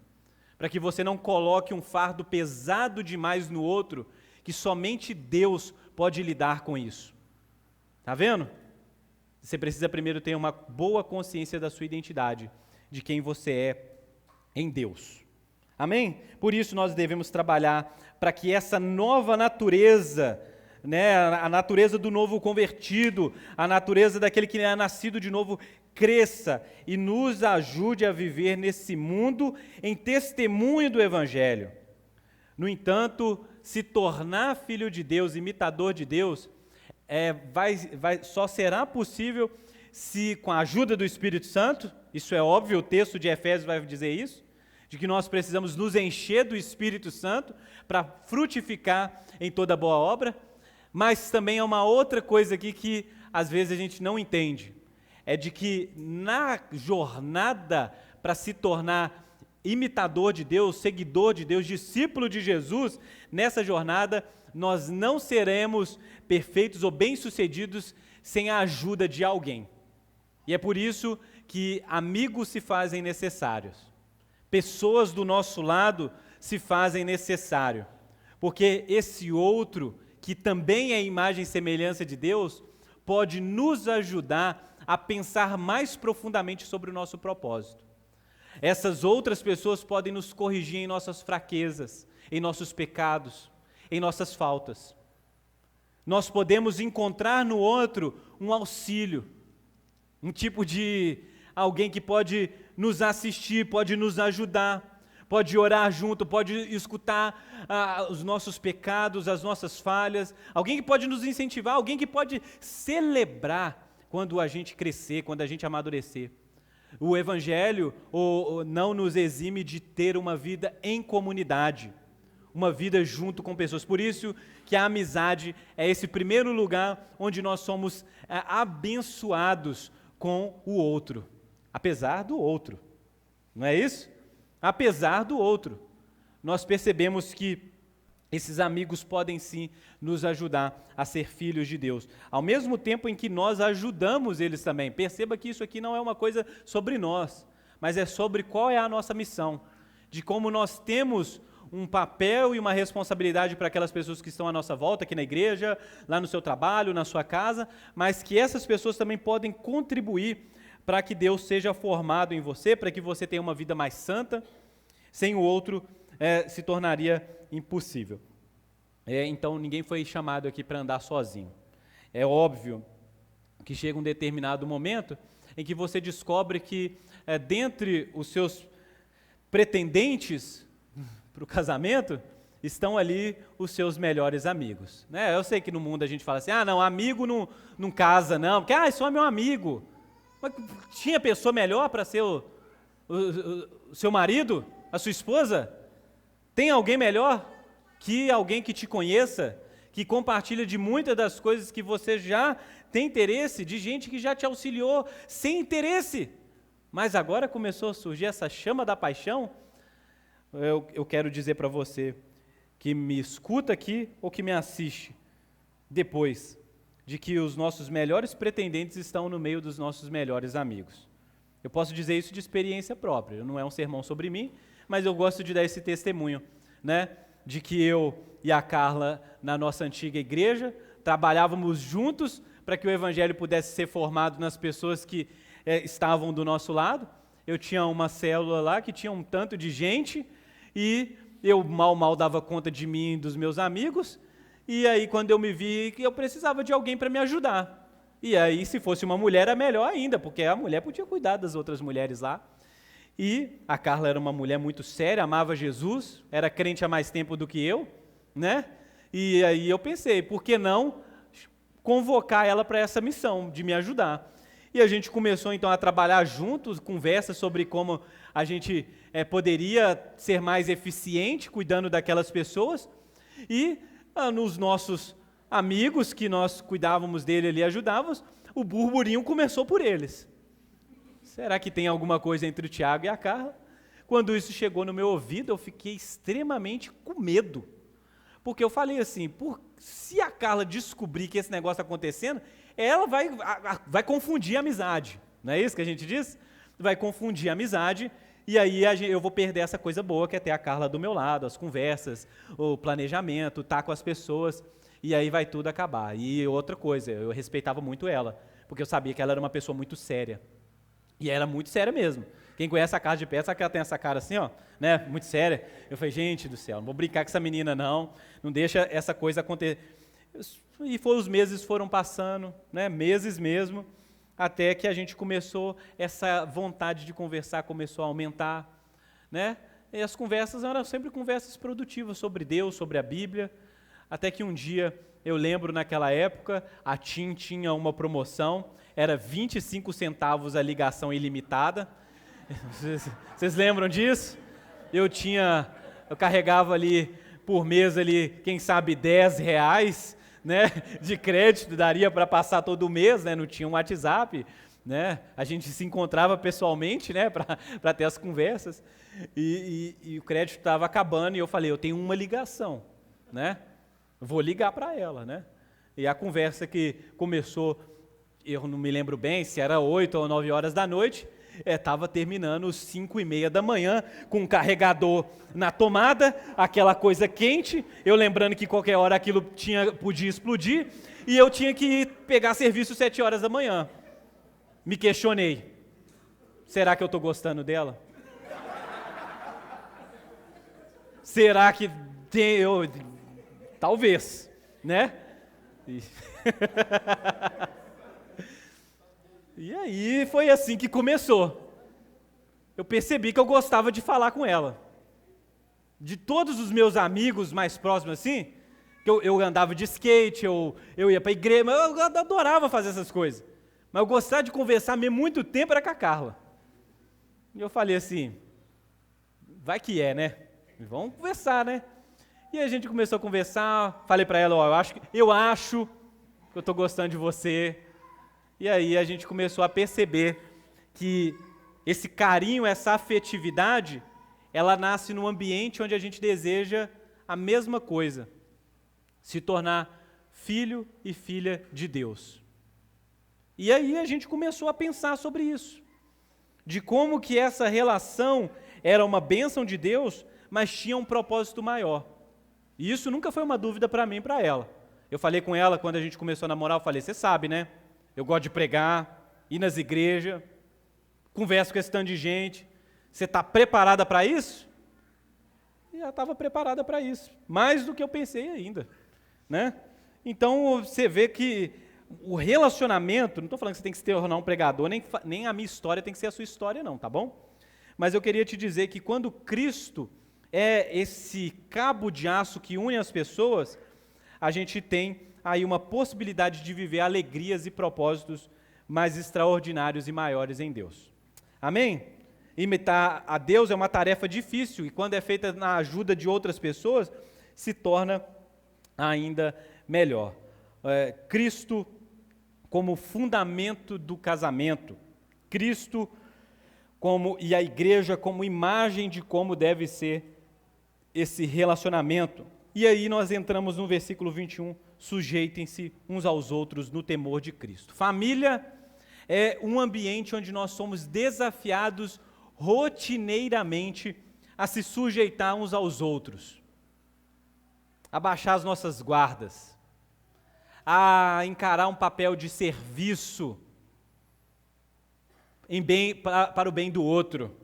para que você não coloque um fardo pesado demais no outro, que somente Deus pode lidar com isso. Está vendo? Você precisa primeiro ter uma boa consciência da sua identidade, de quem você é em Deus. Amém? Por isso nós devemos trabalhar para que essa nova natureza, né, a natureza do novo convertido, a natureza daquele que é nascido de novo, cresça e nos ajude a viver nesse mundo em testemunho do Evangelho. No entanto, se tornar filho de Deus, imitador de Deus, só será possível se com a ajuda do Espírito Santo, isso é óbvio, o texto de Efésios vai dizer isso, de que nós precisamos nos encher do Espírito Santo para frutificar em toda boa obra, mas também é uma outra coisa aqui que às vezes a gente não entende, é de que na jornada para se tornar imitador de Deus, seguidor de Deus, discípulo de Jesus, nessa jornada nós não seremos perfeitos ou bem-sucedidos sem a ajuda de alguém. E é por isso que amigos se fazem necessários. Pessoas do nosso lado se fazem necessário. Porque esse outro, que também é imagem e semelhança de Deus, pode nos ajudar a pensar mais profundamente sobre o nosso propósito. Essas outras pessoas podem nos corrigir em nossas fraquezas, em nossos pecados, em nossas faltas. Nós podemos encontrar no outro um auxílio, um tipo de alguém que pode nos assistir, pode nos ajudar, pode orar junto, pode escutar os nossos pecados, as nossas falhas, alguém que pode nos incentivar, alguém que pode celebrar quando a gente crescer, quando a gente amadurecer. O Evangelho não nos exime de ter uma vida em comunidade, uma vida junto com pessoas. Por isso que a amizade é esse primeiro lugar onde nós somos abençoados com o outro, apesar do outro. Não é isso? Apesar do outro. Nós percebemos que esses amigos podem sim nos ajudar a ser filhos de Deus, ao mesmo tempo em que nós ajudamos eles também. Perceba que isso aqui não é uma coisa sobre nós, mas é sobre qual é a nossa missão, de como nós temos um papel e uma responsabilidade para aquelas pessoas que estão à nossa volta, aqui na igreja, lá no seu trabalho, na sua casa, mas que essas pessoas também podem contribuir para que Deus seja formado em você, para que você tenha uma vida mais santa. Sem o outro, se tornaria impossível. Então, ninguém foi chamado aqui para andar sozinho. É óbvio que chega um determinado momento em que você descobre que, dentre os seus pretendentes para o casamento, estão ali os seus melhores amigos. Né? Eu sei que no mundo a gente fala assim, não, amigo não casa não, porque esse homem é meu amigo. Mas tinha pessoa melhor para ser o seu marido, a sua esposa? Tem alguém melhor que alguém que te conheça, que compartilha de muitas das coisas que você já tem interesse, de gente que já te auxiliou sem interesse, mas agora começou a surgir essa chama da paixão? Eu quero dizer para você que me escuta aqui ou que me assiste depois, de que os nossos melhores pretendentes estão no meio dos nossos melhores amigos. Eu posso dizer isso de experiência própria, não é um sermão sobre mim, mas eu gosto de dar esse testemunho, né, de que eu e a Carla, na nossa antiga igreja, trabalhávamos juntos para que o Evangelho pudesse ser formado nas pessoas que estavam do nosso lado. Eu tinha uma célula lá que tinha um tanto de gente e eu mal dava conta de mim e dos meus amigos, e aí quando eu me vi que eu precisava de alguém para me ajudar. E aí, se fosse uma mulher, é melhor ainda, porque a mulher podia cuidar das outras mulheres lá. E a Carla era uma mulher muito séria, amava Jesus, era crente há mais tempo do que eu, né? E aí eu pensei, por que não convocar ela para essa missão, de me ajudar? E a gente começou então a trabalhar juntos, conversas sobre como a gente poderia ser mais eficiente cuidando daquelas pessoas. E nos nossos amigos que nós cuidávamos dele ali, ajudávamos, o burburinho começou por eles. Será que tem alguma coisa entre o Tiago e a Carla? Quando isso chegou no meu ouvido, eu fiquei extremamente com medo. Porque eu falei assim, se a Carla descobrir que esse negócio está acontecendo, ela vai confundir a amizade. Não é isso que a gente diz? Vai confundir a amizade, e aí eu vou perder essa coisa boa que é ter a Carla do meu lado, as conversas, o planejamento, estar com as pessoas, e aí vai tudo acabar. E outra coisa, eu respeitava muito ela, porque eu sabia que ela era uma pessoa muito séria. E era muito séria mesmo. Quem conhece a Carla de perto sabe que ela tem essa cara assim, ó, né, muito séria. Eu falei, gente do céu, não vou brincar com essa menina não deixa essa coisa acontecer. E os meses foram passando, né, meses mesmo, até que a gente começou, essa vontade de conversar começou a aumentar, né, e as conversas eram sempre conversas produtivas sobre Deus, sobre a Bíblia, até que um dia, eu lembro naquela época, a TIM tinha uma promoção, era 25 centavos a ligação ilimitada. Vocês lembram disso? Eu carregava ali por mês ali, quem sabe R$10, né, de crédito, daria para passar todo mês, né, não tinha um WhatsApp, né, a gente se encontrava pessoalmente, né, para ter as conversas, e o crédito estava acabando, e eu falei, eu tenho uma ligação, né, vou ligar para ela, né, e a conversa que começou, eu não me lembro bem se era 8 ou 9 horas da noite, Estava terminando os 5:30 da manhã, com o carregador na tomada, aquela coisa quente, eu lembrando que qualquer hora aquilo podia explodir, e eu tinha que pegar serviço 7 horas da manhã. Me questionei, será que eu estou gostando dela? Será que talvez, né? E aí foi assim que começou. Eu percebi que eu gostava de falar com ela. De todos os meus amigos mais próximos assim, que eu andava de skate, eu ia para a igreja, mas eu adorava fazer essas coisas. Mas eu gostava de conversar mesmo muito tempo era com a Carla. E eu falei assim, vai que é, né? Vamos conversar, né? E a gente começou a conversar, falei para ela, ó, eu acho que eu estou gostando de você. E aí a gente começou a perceber que esse carinho, essa afetividade, ela nasce num ambiente onde a gente deseja a mesma coisa, se tornar filho e filha de Deus. E aí a gente começou a pensar sobre isso, de como que essa relação era uma bênção de Deus, mas tinha um propósito maior. E isso nunca foi uma dúvida para mim e para ela. Eu falei com ela, quando a gente começou a namorar, eu falei, você sabe, né? Eu gosto de pregar, ir nas igrejas, converso com esse tanto de gente. Você está preparada para isso? E ela estava preparada para isso, mais do que eu pensei ainda, né? Então, você vê que o relacionamento, não estou falando que você tem que se tornar um pregador, nem a minha história tem que ser a sua história não, tá bom? Mas eu queria te dizer que quando Cristo é esse cabo de aço que une as pessoas, a gente tem aí uma possibilidade de viver alegrias e propósitos mais extraordinários e maiores em Deus. Amém? Imitar a Deus é uma tarefa difícil e quando é feita na ajuda de outras pessoas, se torna ainda melhor. Cristo como fundamento do casamento, Cristo e a igreja como imagem de como deve ser esse relacionamento. E aí nós entramos no versículo 21, sujeitem-se uns aos outros no temor de Cristo. Família é um ambiente onde nós somos desafiados rotineiramente a se sujeitar uns aos outros, a baixar as nossas guardas, a encarar um papel de serviço para o bem do outro,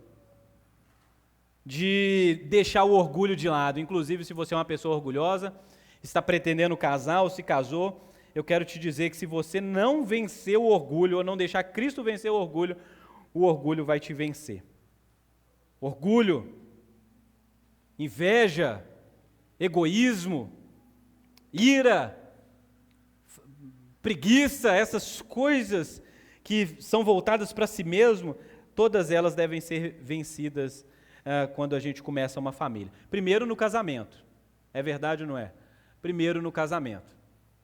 de deixar o orgulho de lado. Inclusive, se você é uma pessoa orgulhosa, está pretendendo casar ou se casou, eu quero te dizer que se você não vencer o orgulho, ou não deixar Cristo vencer o orgulho vai te vencer. Orgulho, inveja, egoísmo, ira, preguiça, essas coisas que são voltadas para si mesmo, todas elas devem ser vencidas quando a gente começa uma família. Primeiro no casamento, é verdade ou não é? Primeiro no casamento.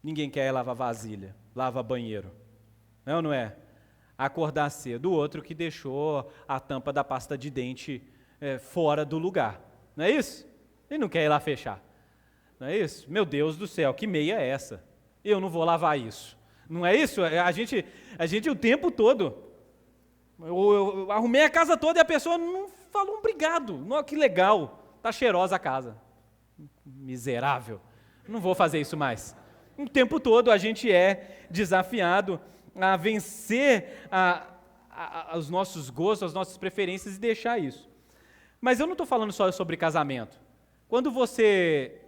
Ninguém quer lavar vasilha, lava banheiro, não é ou não é? Acordar cedo, o outro que deixou a tampa da pasta de dente fora do lugar, não é isso? Ele não quer ir lá fechar, não é isso? Meu Deus do céu, que meia é essa? Eu não vou lavar isso, não é isso? A gente o tempo todo, eu arrumei a casa toda e a pessoa não falou um obrigado, não, que legal, tá cheirosa a casa, miserável, não vou fazer isso mais. O tempo todo a gente é desafiado a vencer os nossos gostos, as nossas preferências e deixar isso. Mas eu não estou falando só sobre casamento. Quando você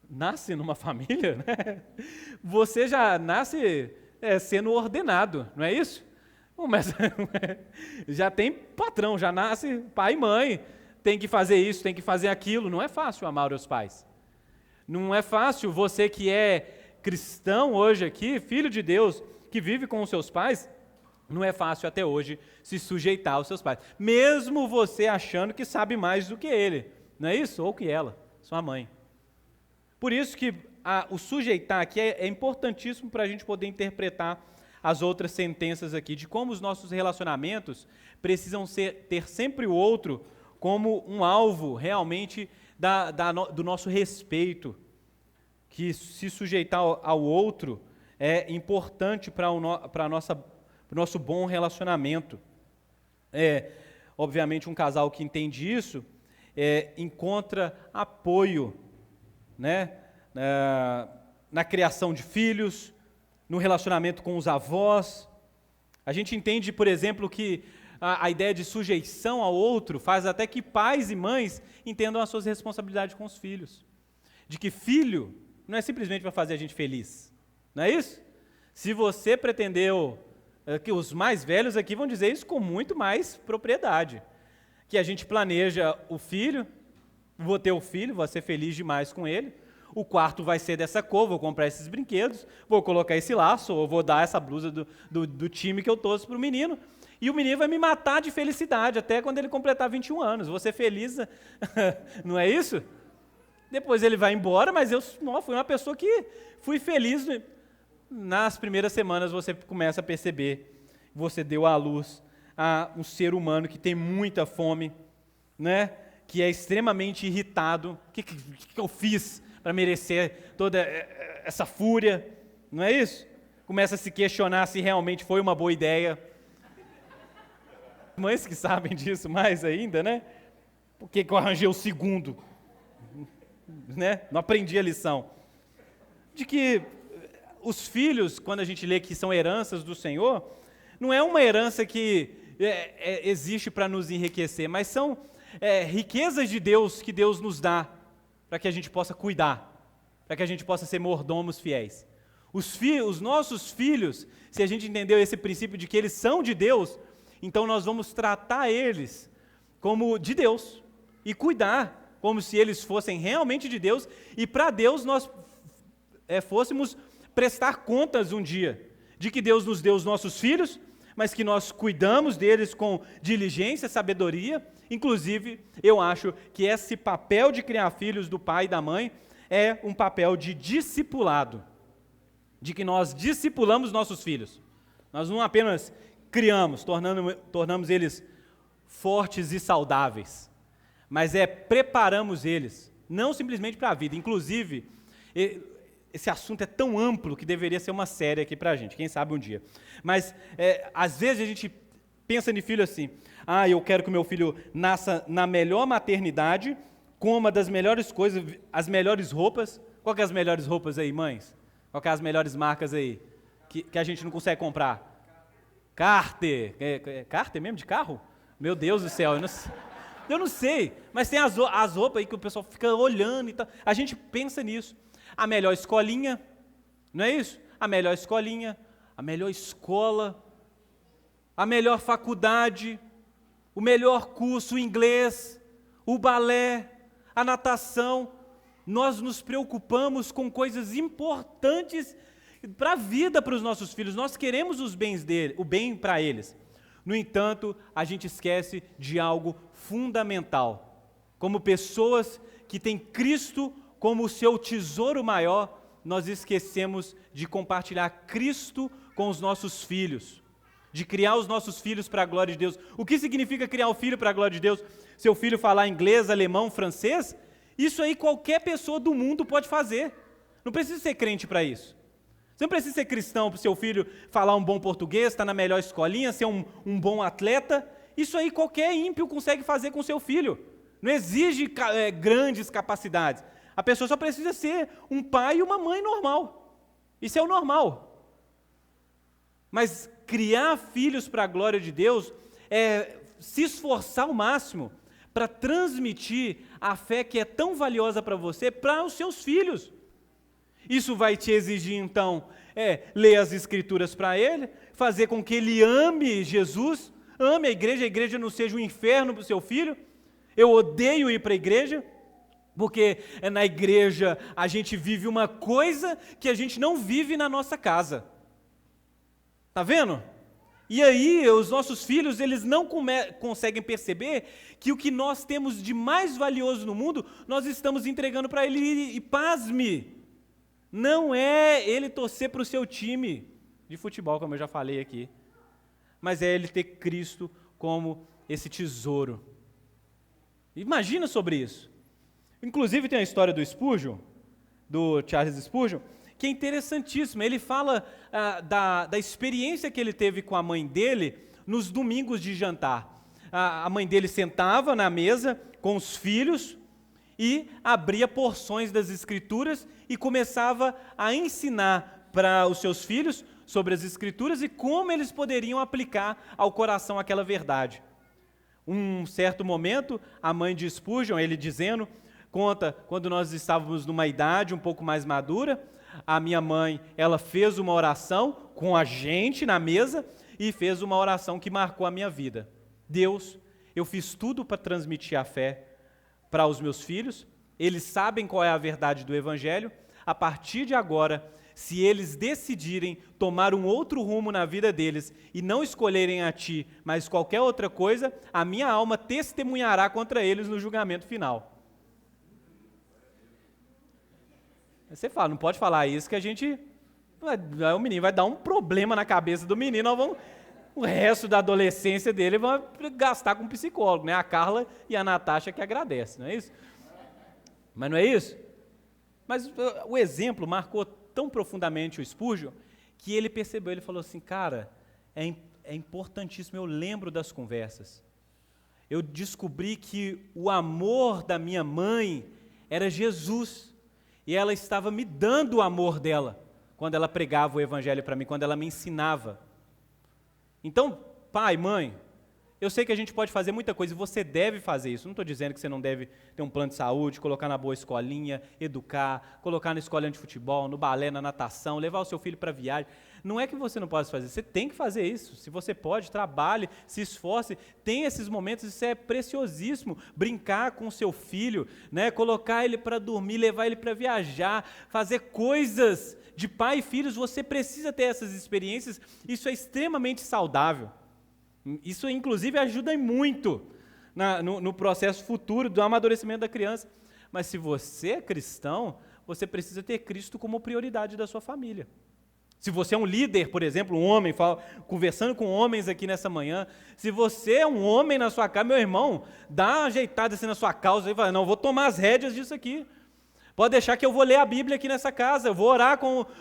nasce numa família, né, você já nasce sendo ordenado, não é isso? Mas já tem patrão, já nasce pai e mãe, tem que fazer isso, tem que fazer aquilo. Não é fácil amar os pais. Não é fácil você que é cristão hoje aqui, filho de Deus, que vive com os seus pais, não é fácil até hoje se sujeitar aos seus pais. Mesmo você achando que sabe mais do que ele, não é isso? Ou que ela, sua mãe. Por isso que o sujeitar aqui é importantíssimo para a gente poder interpretar as outras sentenças aqui, de como os nossos relacionamentos precisam ter sempre o outro como um alvo realmente do nosso respeito, que se sujeitar ao outro é importante para o nosso bom relacionamento. Obviamente um casal que entende isso, encontra apoio, né, na criação de filhos, no relacionamento com os avós. A gente entende, por exemplo, que a ideia de sujeição ao outro faz até que pais e mães entendam as suas responsabilidades com os filhos. De que filho não é simplesmente para fazer a gente feliz, não é isso? Se você pretendeu, que os mais velhos aqui vão dizer isso com muito mais propriedade, que a gente planeja o filho, vou ter o filho, vou ser feliz demais com ele, o quarto vai ser dessa cor, vou comprar esses brinquedos, vou colocar esse laço, ou vou dar essa blusa do time que eu torço para o menino, e o menino vai me matar de felicidade até quando ele completar 21 anos, vou ser feliz, não é isso? Depois ele vai embora, mas eu fui uma pessoa que fui feliz. Nas primeiras semanas você começa a perceber, você deu à luz a um ser humano que tem muita fome, né? Que é extremamente irritado. O que eu fiz para merecer toda essa fúria? Não é isso? Começa a se questionar se realmente foi uma boa ideia. Mães que sabem disso mais ainda, né? Por que eu arranjei o segundo? Né? Não aprendi a lição. De que os filhos, quando a gente lê que são heranças do Senhor, não é uma herança que existe para nos enriquecer, mas são riquezas de Deus que Deus nos dá para que a gente possa cuidar, para que a gente possa ser mordomos fiéis. Os nossos filhos, se a gente entendeu esse princípio de que eles são de Deus, então nós vamos tratar eles como de Deus e cuidar como se eles fossem realmente de Deus, e para Deus nós fôssemos prestar contas um dia, de que Deus nos deu os nossos filhos, mas que nós cuidamos deles com diligência, sabedoria. Inclusive, eu acho que esse papel de criar filhos do pai e da mãe é um papel de discipulado, de que nós discipulamos nossos filhos. Nós não apenas criamos, tornamos eles fortes e saudáveis, mas preparamos eles, não simplesmente para a vida. Inclusive, esse assunto é tão amplo que deveria ser uma série aqui para a gente, quem sabe um dia. Mas, às vezes a gente pensa em filho assim, eu quero que o meu filho nasça na melhor maternidade, coma das melhores coisas, as melhores roupas. Qual que é as melhores roupas aí, mães? Qual que é as melhores marcas aí, que a gente não consegue comprar? Carter. Carter mesmo, de carro? Meu Deus do céu, eu não sei, mas tem as roupas aí que o pessoal fica olhando e tal. A gente pensa nisso. A melhor escolinha, não é isso? A melhor escolinha, a melhor escola, a melhor faculdade, o melhor curso, o inglês, o balé, a natação. Nós nos preocupamos com coisas importantes para a vida, para os nossos filhos. Nós queremos o bem para eles. No entanto, a gente esquece de algo fundamental. Como pessoas que têm Cristo como o seu tesouro maior, nós esquecemos de compartilhar Cristo com os nossos filhos, de criar os nossos filhos para a glória de Deus. O que significa criar um filho para a glória de Deus? Seu filho falar inglês, alemão, francês? Isso aí qualquer pessoa do mundo pode fazer. Não precisa ser crente para isso. Você não precisa ser cristão para o seu filho falar um bom português, estar na melhor escolinha, ser um bom atleta. Isso aí qualquer ímpio consegue fazer com o seu filho. Não exige grandes capacidades. A pessoa só precisa ser um pai e uma mãe normal. Isso é o normal. Mas criar filhos para a glória de Deus é se esforçar ao máximo para transmitir a fé que é tão valiosa para você, para os seus filhos. Isso vai te exigir, então, ler as Escrituras para ele, fazer com que ele ame Jesus, ame a igreja não seja um inferno para o seu filho. Eu odeio ir para a igreja, porque na igreja a gente vive uma coisa que a gente não vive na nossa casa. Está vendo? E aí os nossos filhos, eles não conseguem perceber que o que nós temos de mais valioso no mundo, nós estamos entregando para ele. E pasme, não é ele torcer para o seu time de futebol, como eu já falei aqui, mas é ele ter Cristo como esse tesouro. Imagina sobre isso. Inclusive tem a história do Spurgeon, do Charles Spurgeon, que é interessantíssima. Ele fala da experiência que ele teve com a mãe dele nos domingos de jantar. a mãe dele sentava na mesa com os filhos e abria porções das Escrituras e começava a ensinar para os seus filhos sobre as Escrituras e como eles poderiam aplicar ao coração aquela verdade. Um certo momento, a mãe de Spurgeon, ele dizendo, conta quando nós estávamos numa idade um pouco mais madura, a minha mãe, ela fez uma oração com a gente na mesa e fez uma oração que marcou a minha vida. Deus, eu fiz tudo para transmitir a fé para os meus filhos, eles sabem qual é a verdade do Evangelho, a partir de agora, se eles decidirem tomar um outro rumo na vida deles e não escolherem a Ti, mas qualquer outra coisa, a minha alma testemunhará contra eles no julgamento final. Você fala, não pode falar isso que a gente... O menino vai dar um problema na cabeça do menino, nós vamos, o resto da adolescência dele vai gastar com um psicólogo, né? A Carla e a Natasha que agradecem, não é isso? Mas não é isso? Mas o exemplo marcou tão profundamente o Spurgeon, que ele percebeu, ele falou assim, cara, é importantíssimo, eu lembro das conversas. Eu descobri que o amor da minha mãe era Jesus, e ela estava me dando o amor dela, quando ela pregava o Evangelho para mim, quando ela me ensinava. Então, pai, mãe, eu sei que a gente pode fazer muita coisa, e você deve fazer isso. Não estou dizendo que você não deve ter um plano de saúde, colocar na boa escolinha, educar, colocar na escolinha de futebol, no balé, na natação, levar o seu filho para viagem. Não é que você não possa fazer, você tem que fazer isso. Se você pode, trabalhe, se esforce, tem esses momentos, isso é preciosíssimo. Brincar com o seu filho, né? Colocar ele para dormir, levar ele para viajar, fazer coisas de pai e filhos, você precisa ter essas experiências, isso é extremamente saudável. Isso, inclusive, ajuda muito no processo futuro do amadurecimento da criança. Mas se você é cristão, você precisa ter Cristo como prioridade da sua família. Se você é um líder, por exemplo, um homem, conversando com homens aqui nessa manhã, se você é um homem na sua casa, meu irmão, dá uma ajeitada assim na sua causa e fala, não, vou tomar as rédeas disso aqui. Pode deixar que eu vou ler a Bíblia aqui nessa casa, eu vou orar,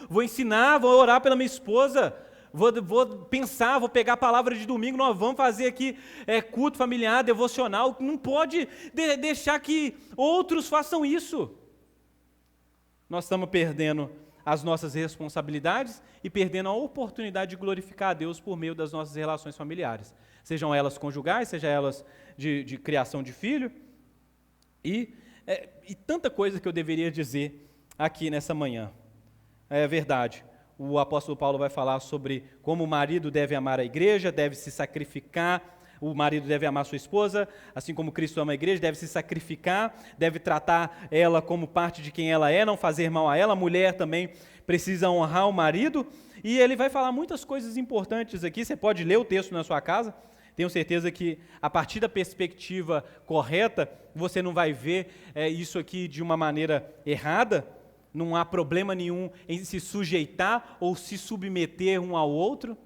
vou ensinar, vou orar pela minha esposa, vou pensar, vou pegar a palavra de domingo, nós vamos fazer aqui culto familiar, devocional, não pode deixar que outros façam isso. Nós estamos perdendo as nossas responsabilidades e perdendo a oportunidade de glorificar a Deus por meio das nossas relações familiares, sejam elas conjugais, sejam elas de criação de filho, e tanta coisa que eu deveria dizer aqui nessa manhã. É verdade, o apóstolo Paulo vai falar sobre como o marido deve amar a igreja, deve se sacrificar, o marido deve amar sua esposa, assim como Cristo ama a igreja, deve se sacrificar, deve tratar ela como parte de quem ela é, não fazer mal a ela, a mulher também precisa honrar o marido, e ele vai falar muitas coisas importantes aqui, você pode ler o texto na sua casa, tenho certeza que a partir da perspectiva correta, você não vai ver isso aqui de uma maneira errada, não há problema nenhum em se sujeitar ou se submeter um ao outro.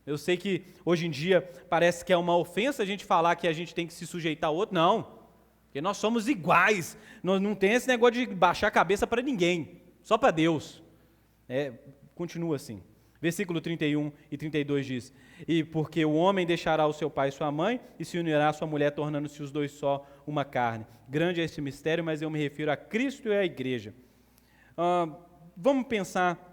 Eu sei que hoje em dia parece que é uma ofensa a gente falar que a gente tem que se sujeitar ao outro, não, porque nós somos iguais, nós não tem esse negócio de baixar a cabeça para ninguém, só para Deus. Continua assim. Versículo 31 e 32 diz, e porque o homem deixará o seu pai e sua mãe, e se unirá à sua mulher, tornando-se os dois só uma carne. Grande é esse mistério, mas eu me refiro a Cristo e à igreja. Vamos pensar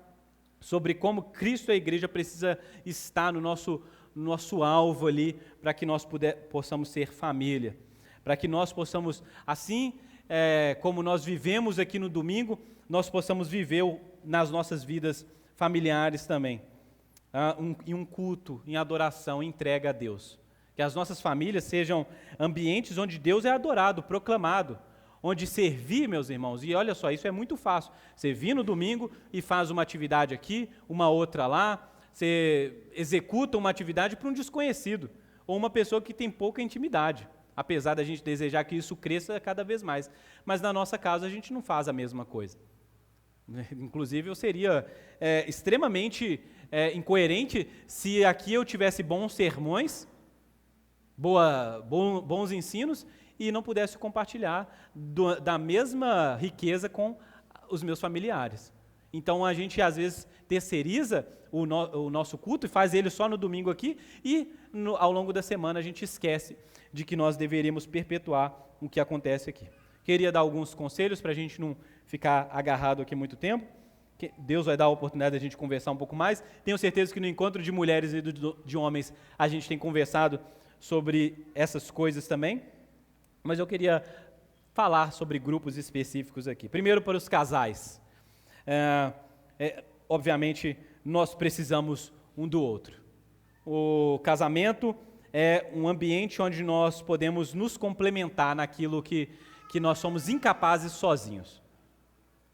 sobre como Cristo e a igreja precisa estar no nosso alvo ali, para que nós possamos ser família, para que nós possamos, assim como nós vivemos aqui no domingo, nós possamos viver nas nossas vidas familiares também, em um culto, em adoração, em entrega a Deus. Que as nossas famílias sejam ambientes onde Deus é adorado, proclamado, onde servir, meus irmãos, e olha só, isso é muito fácil, você vir no domingo e faz uma atividade aqui, uma outra lá, você executa uma atividade para um desconhecido, ou uma pessoa que tem pouca intimidade, apesar da gente desejar que isso cresça cada vez mais, mas na nossa casa a gente não faz a mesma coisa. Inclusive, eu seria extremamente incoerente se aqui eu tivesse bons sermões, bons ensinos, e não pudesse compartilhar da mesma riqueza com os meus familiares. Então a gente às vezes terceiriza o nosso culto e faz ele só no domingo aqui e ao longo da semana a gente esquece de que nós deveríamos perpetuar o que acontece aqui. Queria dar alguns conselhos para a gente não ficar agarrado aqui muito tempo. Deus vai dar a oportunidade de a gente conversar um pouco mais. Tenho certeza que no encontro de mulheres e de homens a gente tem conversado sobre essas coisas também. Mas eu queria falar sobre grupos específicos aqui. Primeiro para os casais. Obviamente, nós precisamos um do outro. O casamento é um ambiente onde nós podemos nos complementar naquilo que nós somos incapazes sozinhos.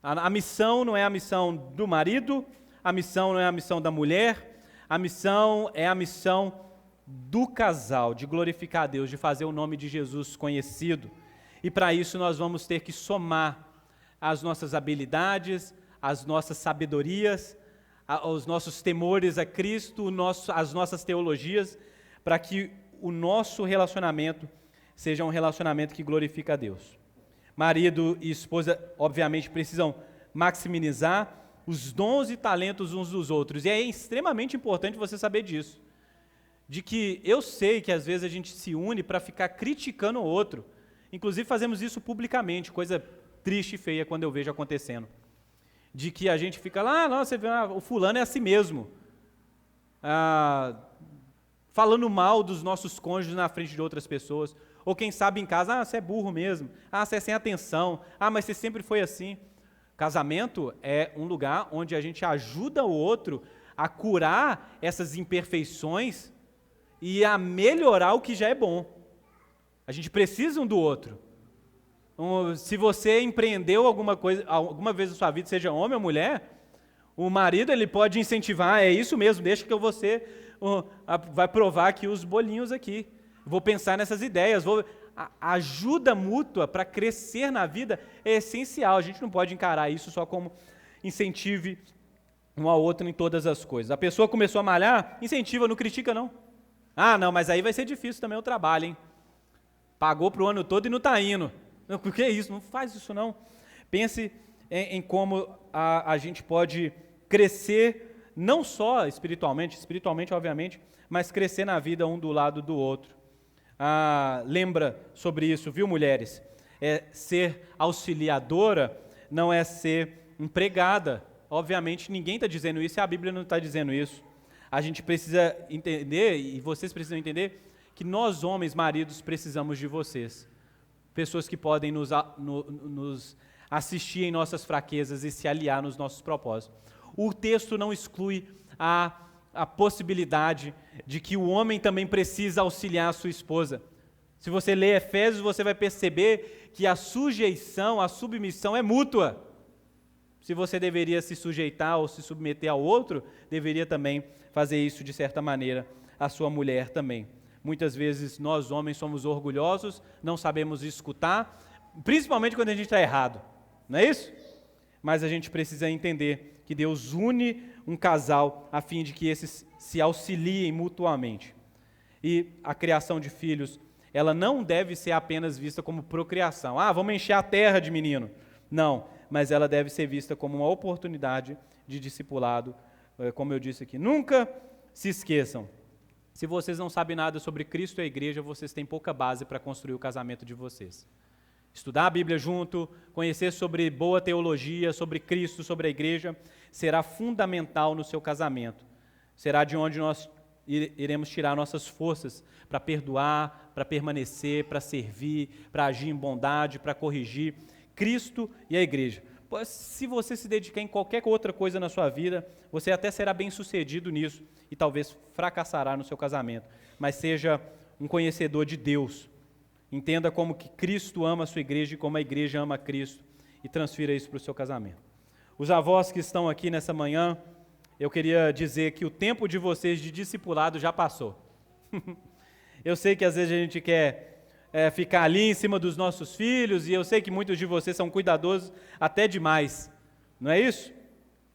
A missão não é a missão do marido, a missão não é a missão da mulher, a missão é a missão do casal, de glorificar a Deus, de fazer o nome de Jesus conhecido. E para isso nós vamos ter que somar as nossas habilidades, as nossas sabedorias, os nossos temores a Cristo, as nossas teologias, para que o nosso relacionamento seja um relacionamento que glorifica a Deus. Marido e esposa, obviamente, precisam maximizar os dons e talentos uns dos outros. E é extremamente importante você saber disso. De que eu sei que às vezes a gente se une para ficar criticando o outro. Inclusive fazemos isso publicamente, coisa triste e feia quando eu vejo acontecendo. De que a gente fica lá, nossa, você vê, o fulano é assim mesmo. Falando mal dos nossos cônjuges na frente de outras pessoas. Ou quem sabe em casa, você é burro mesmo. Você é sem atenção. Mas você sempre foi assim. Casamento é um lugar onde a gente ajuda o outro a curar essas imperfeições e a melhorar o que já é bom. A gente precisa um do outro. Se você empreendeu alguma vez na sua vida, seja homem ou mulher, o marido ele pode incentivar, é isso mesmo, deixa que você vai provar aqui os bolinhos aqui. Vou pensar nessas ideias, a ajuda mútua para crescer na vida é essencial. A gente não pode encarar isso só como incentive um ao outro em todas as coisas. A pessoa começou a malhar, incentiva, não critica não. Não, mas aí vai ser difícil também o trabalho, hein? Pagou para o ano todo e não está indo. O que é isso? Não faz isso não. Pense em como a gente pode crescer, não só espiritualmente, obviamente, mas crescer na vida um do lado do outro. Lembra sobre isso, viu, mulheres? Ser auxiliadora não é ser empregada. Obviamente, ninguém está dizendo isso e a Bíblia não está dizendo isso. A gente precisa entender, e vocês precisam entender, que nós, homens, maridos, precisamos de vocês. Pessoas que podem nos assistir em nossas fraquezas e se aliar nos nossos propósitos. O texto não exclui a possibilidade de que o homem também precisa auxiliar a sua esposa. Se você ler Efésios, você vai perceber que a sujeição, a submissão é mútua. Se você deveria se sujeitar ou se submeter ao outro, deveria também fazer isso de certa maneira, a sua mulher também. Muitas vezes nós homens somos orgulhosos, não sabemos escutar, principalmente quando a gente está errado, não é isso? Mas a gente precisa entender que Deus une um casal a fim de que esses se auxiliem mutuamente. E a criação de filhos, ela não deve ser apenas vista como procriação. Vamos encher a terra de menino. Não, mas ela deve ser vista como uma oportunidade de discipulado, como eu disse aqui. Nunca se esqueçam, se vocês não sabem nada sobre Cristo e a igreja, vocês têm pouca base para construir o casamento de vocês. Estudar a Bíblia junto, conhecer sobre boa teologia, sobre Cristo, sobre a igreja, será fundamental no seu casamento. Será de onde nós iremos tirar nossas forças para perdoar, para permanecer, para servir, para agir em bondade, para corrigir Cristo e a igreja. Se você se dedicar em qualquer outra coisa na sua vida, você até será bem-sucedido nisso e talvez fracassará no seu casamento. Mas seja um conhecedor de Deus. Entenda como que Cristo ama a sua igreja e como a igreja ama a Cristo e transfira isso para o seu casamento. Os avós que estão aqui nessa manhã, eu queria dizer que o tempo de vocês de discipulado já passou. Eu sei que às vezes a gente quer ficar ali em cima dos nossos filhos, e eu sei que muitos de vocês são cuidadosos até demais, não é isso?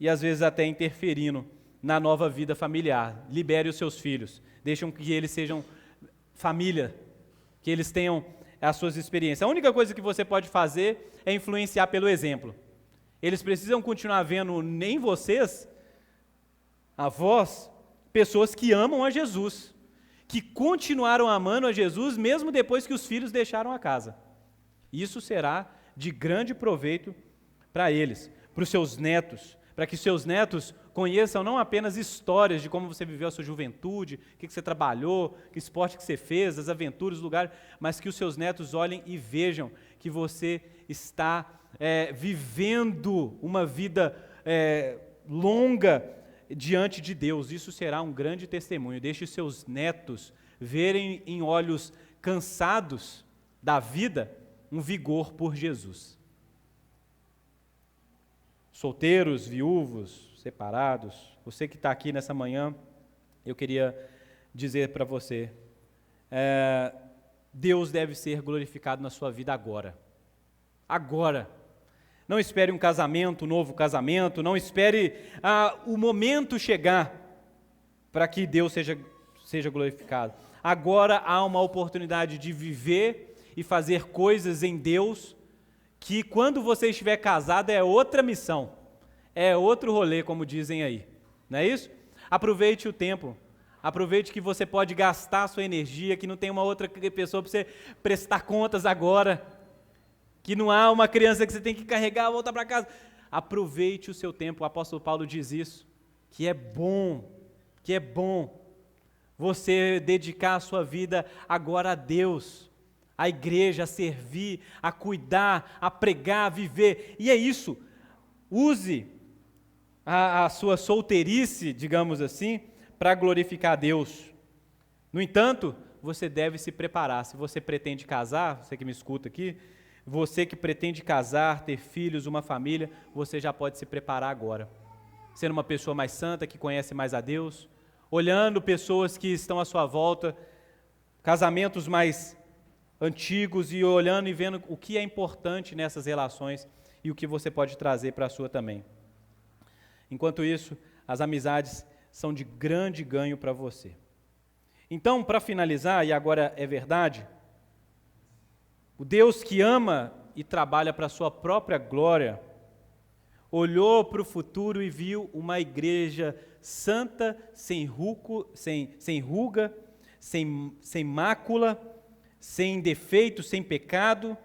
E às vezes até interferindo na nova vida familiar. Libere os seus filhos, deixem que eles sejam família, que eles tenham as suas experiências. A única coisa que você pode fazer é influenciar pelo exemplo. Eles precisam continuar vendo em vocês, a vós, pessoas que amam a Jesus, que continuaram amando a Jesus mesmo depois que os filhos deixaram a casa. Isso será de grande proveito para eles, para os seus netos, para que seus netos conheçam não apenas histórias de como você viveu a sua juventude, o que você trabalhou, que esporte que você fez, as aventuras, os lugares, mas que os seus netos olhem e vejam que você está vivendo uma vida longa diante de Deus. Isso será um grande testemunho. Deixe os seus netos verem em olhos cansados da vida um vigor por Jesus. Solteiros, viúvos, separados, você que está aqui nessa manhã, eu queria dizer para você, Deus deve ser glorificado na sua vida agora. Agora. Não espere um casamento, um novo casamento, não espere o momento chegar para que Deus seja glorificado. Agora há uma oportunidade de viver e fazer coisas em Deus que quando você estiver casado é outra missão, é outro rolê, como dizem aí, não é isso? Aproveite o tempo, aproveite que você pode gastar a sua energia, que não tem uma outra pessoa para você prestar contas agora, que não há uma criança que você tem que carregar, voltar para casa. Aproveite o seu tempo, o apóstolo Paulo diz isso, que é bom você dedicar a sua vida agora a Deus, à igreja, a servir, a cuidar, a pregar, a viver. E é isso, use a sua solteirice, digamos assim, para glorificar a Deus. No entanto, você deve se preparar. Se você pretende casar, você que me escuta aqui, você que pretende casar, ter filhos, uma família, você já pode se preparar agora. Sendo uma pessoa mais santa, que conhece mais a Deus, olhando pessoas que estão à sua volta, casamentos mais antigos e olhando e vendo o que é importante nessas relações e o que você pode trazer para a sua também. Enquanto isso, as amizades são de grande ganho para você. Então, para finalizar, e agora é verdade, o Deus que ama e trabalha para a sua própria glória, olhou para o futuro e viu uma igreja santa, sem ruga, sem mácula, sem defeito, sem pecado,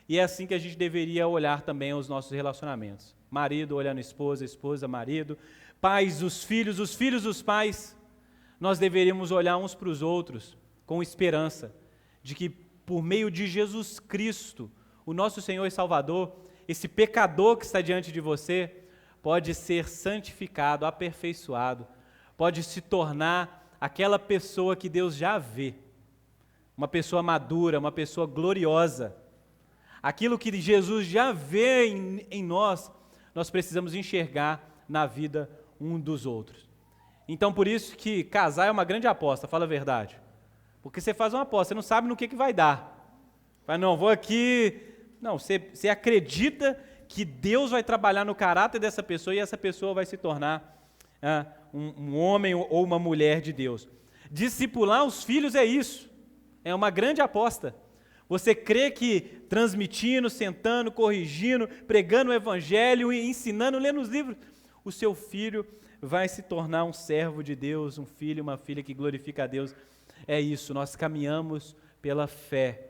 e é assim que a gente deveria olhar também os nossos relacionamentos. Marido olhando esposa, esposa, marido, pais, os filhos dos pais. Nós deveríamos olhar uns para os outros com esperança de que por meio de Jesus Cristo, o nosso Senhor e Salvador, esse pecador que está diante de você pode ser santificado, aperfeiçoado, pode se tornar aquela pessoa que Deus já vê, uma pessoa madura, uma pessoa gloriosa. Aquilo que Jesus já vê em nós, nós precisamos enxergar na vida um dos outros. Então, por isso que casar é uma grande aposta, fala a verdade. Porque você faz uma aposta, você não sabe no que vai dar. Vai, não, vou aqui... Não, você acredita que Deus vai trabalhar no caráter dessa pessoa e essa pessoa vai se tornar um homem ou uma mulher de Deus. Discipular os filhos é isso. É uma grande aposta. Você crê que transmitindo, sentando, corrigindo, pregando o evangelho e ensinando, lendo os livros, o seu filho vai se tornar um servo de Deus, um filho, uma filha que glorifica a Deus. É isso, nós caminhamos pela fé,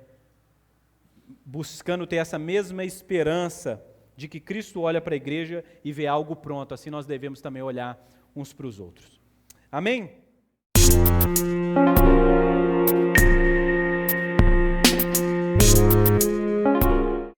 buscando ter essa mesma esperança de que Cristo olha para a igreja e vê algo pronto. Assim nós devemos também olhar uns para os outros. Amém?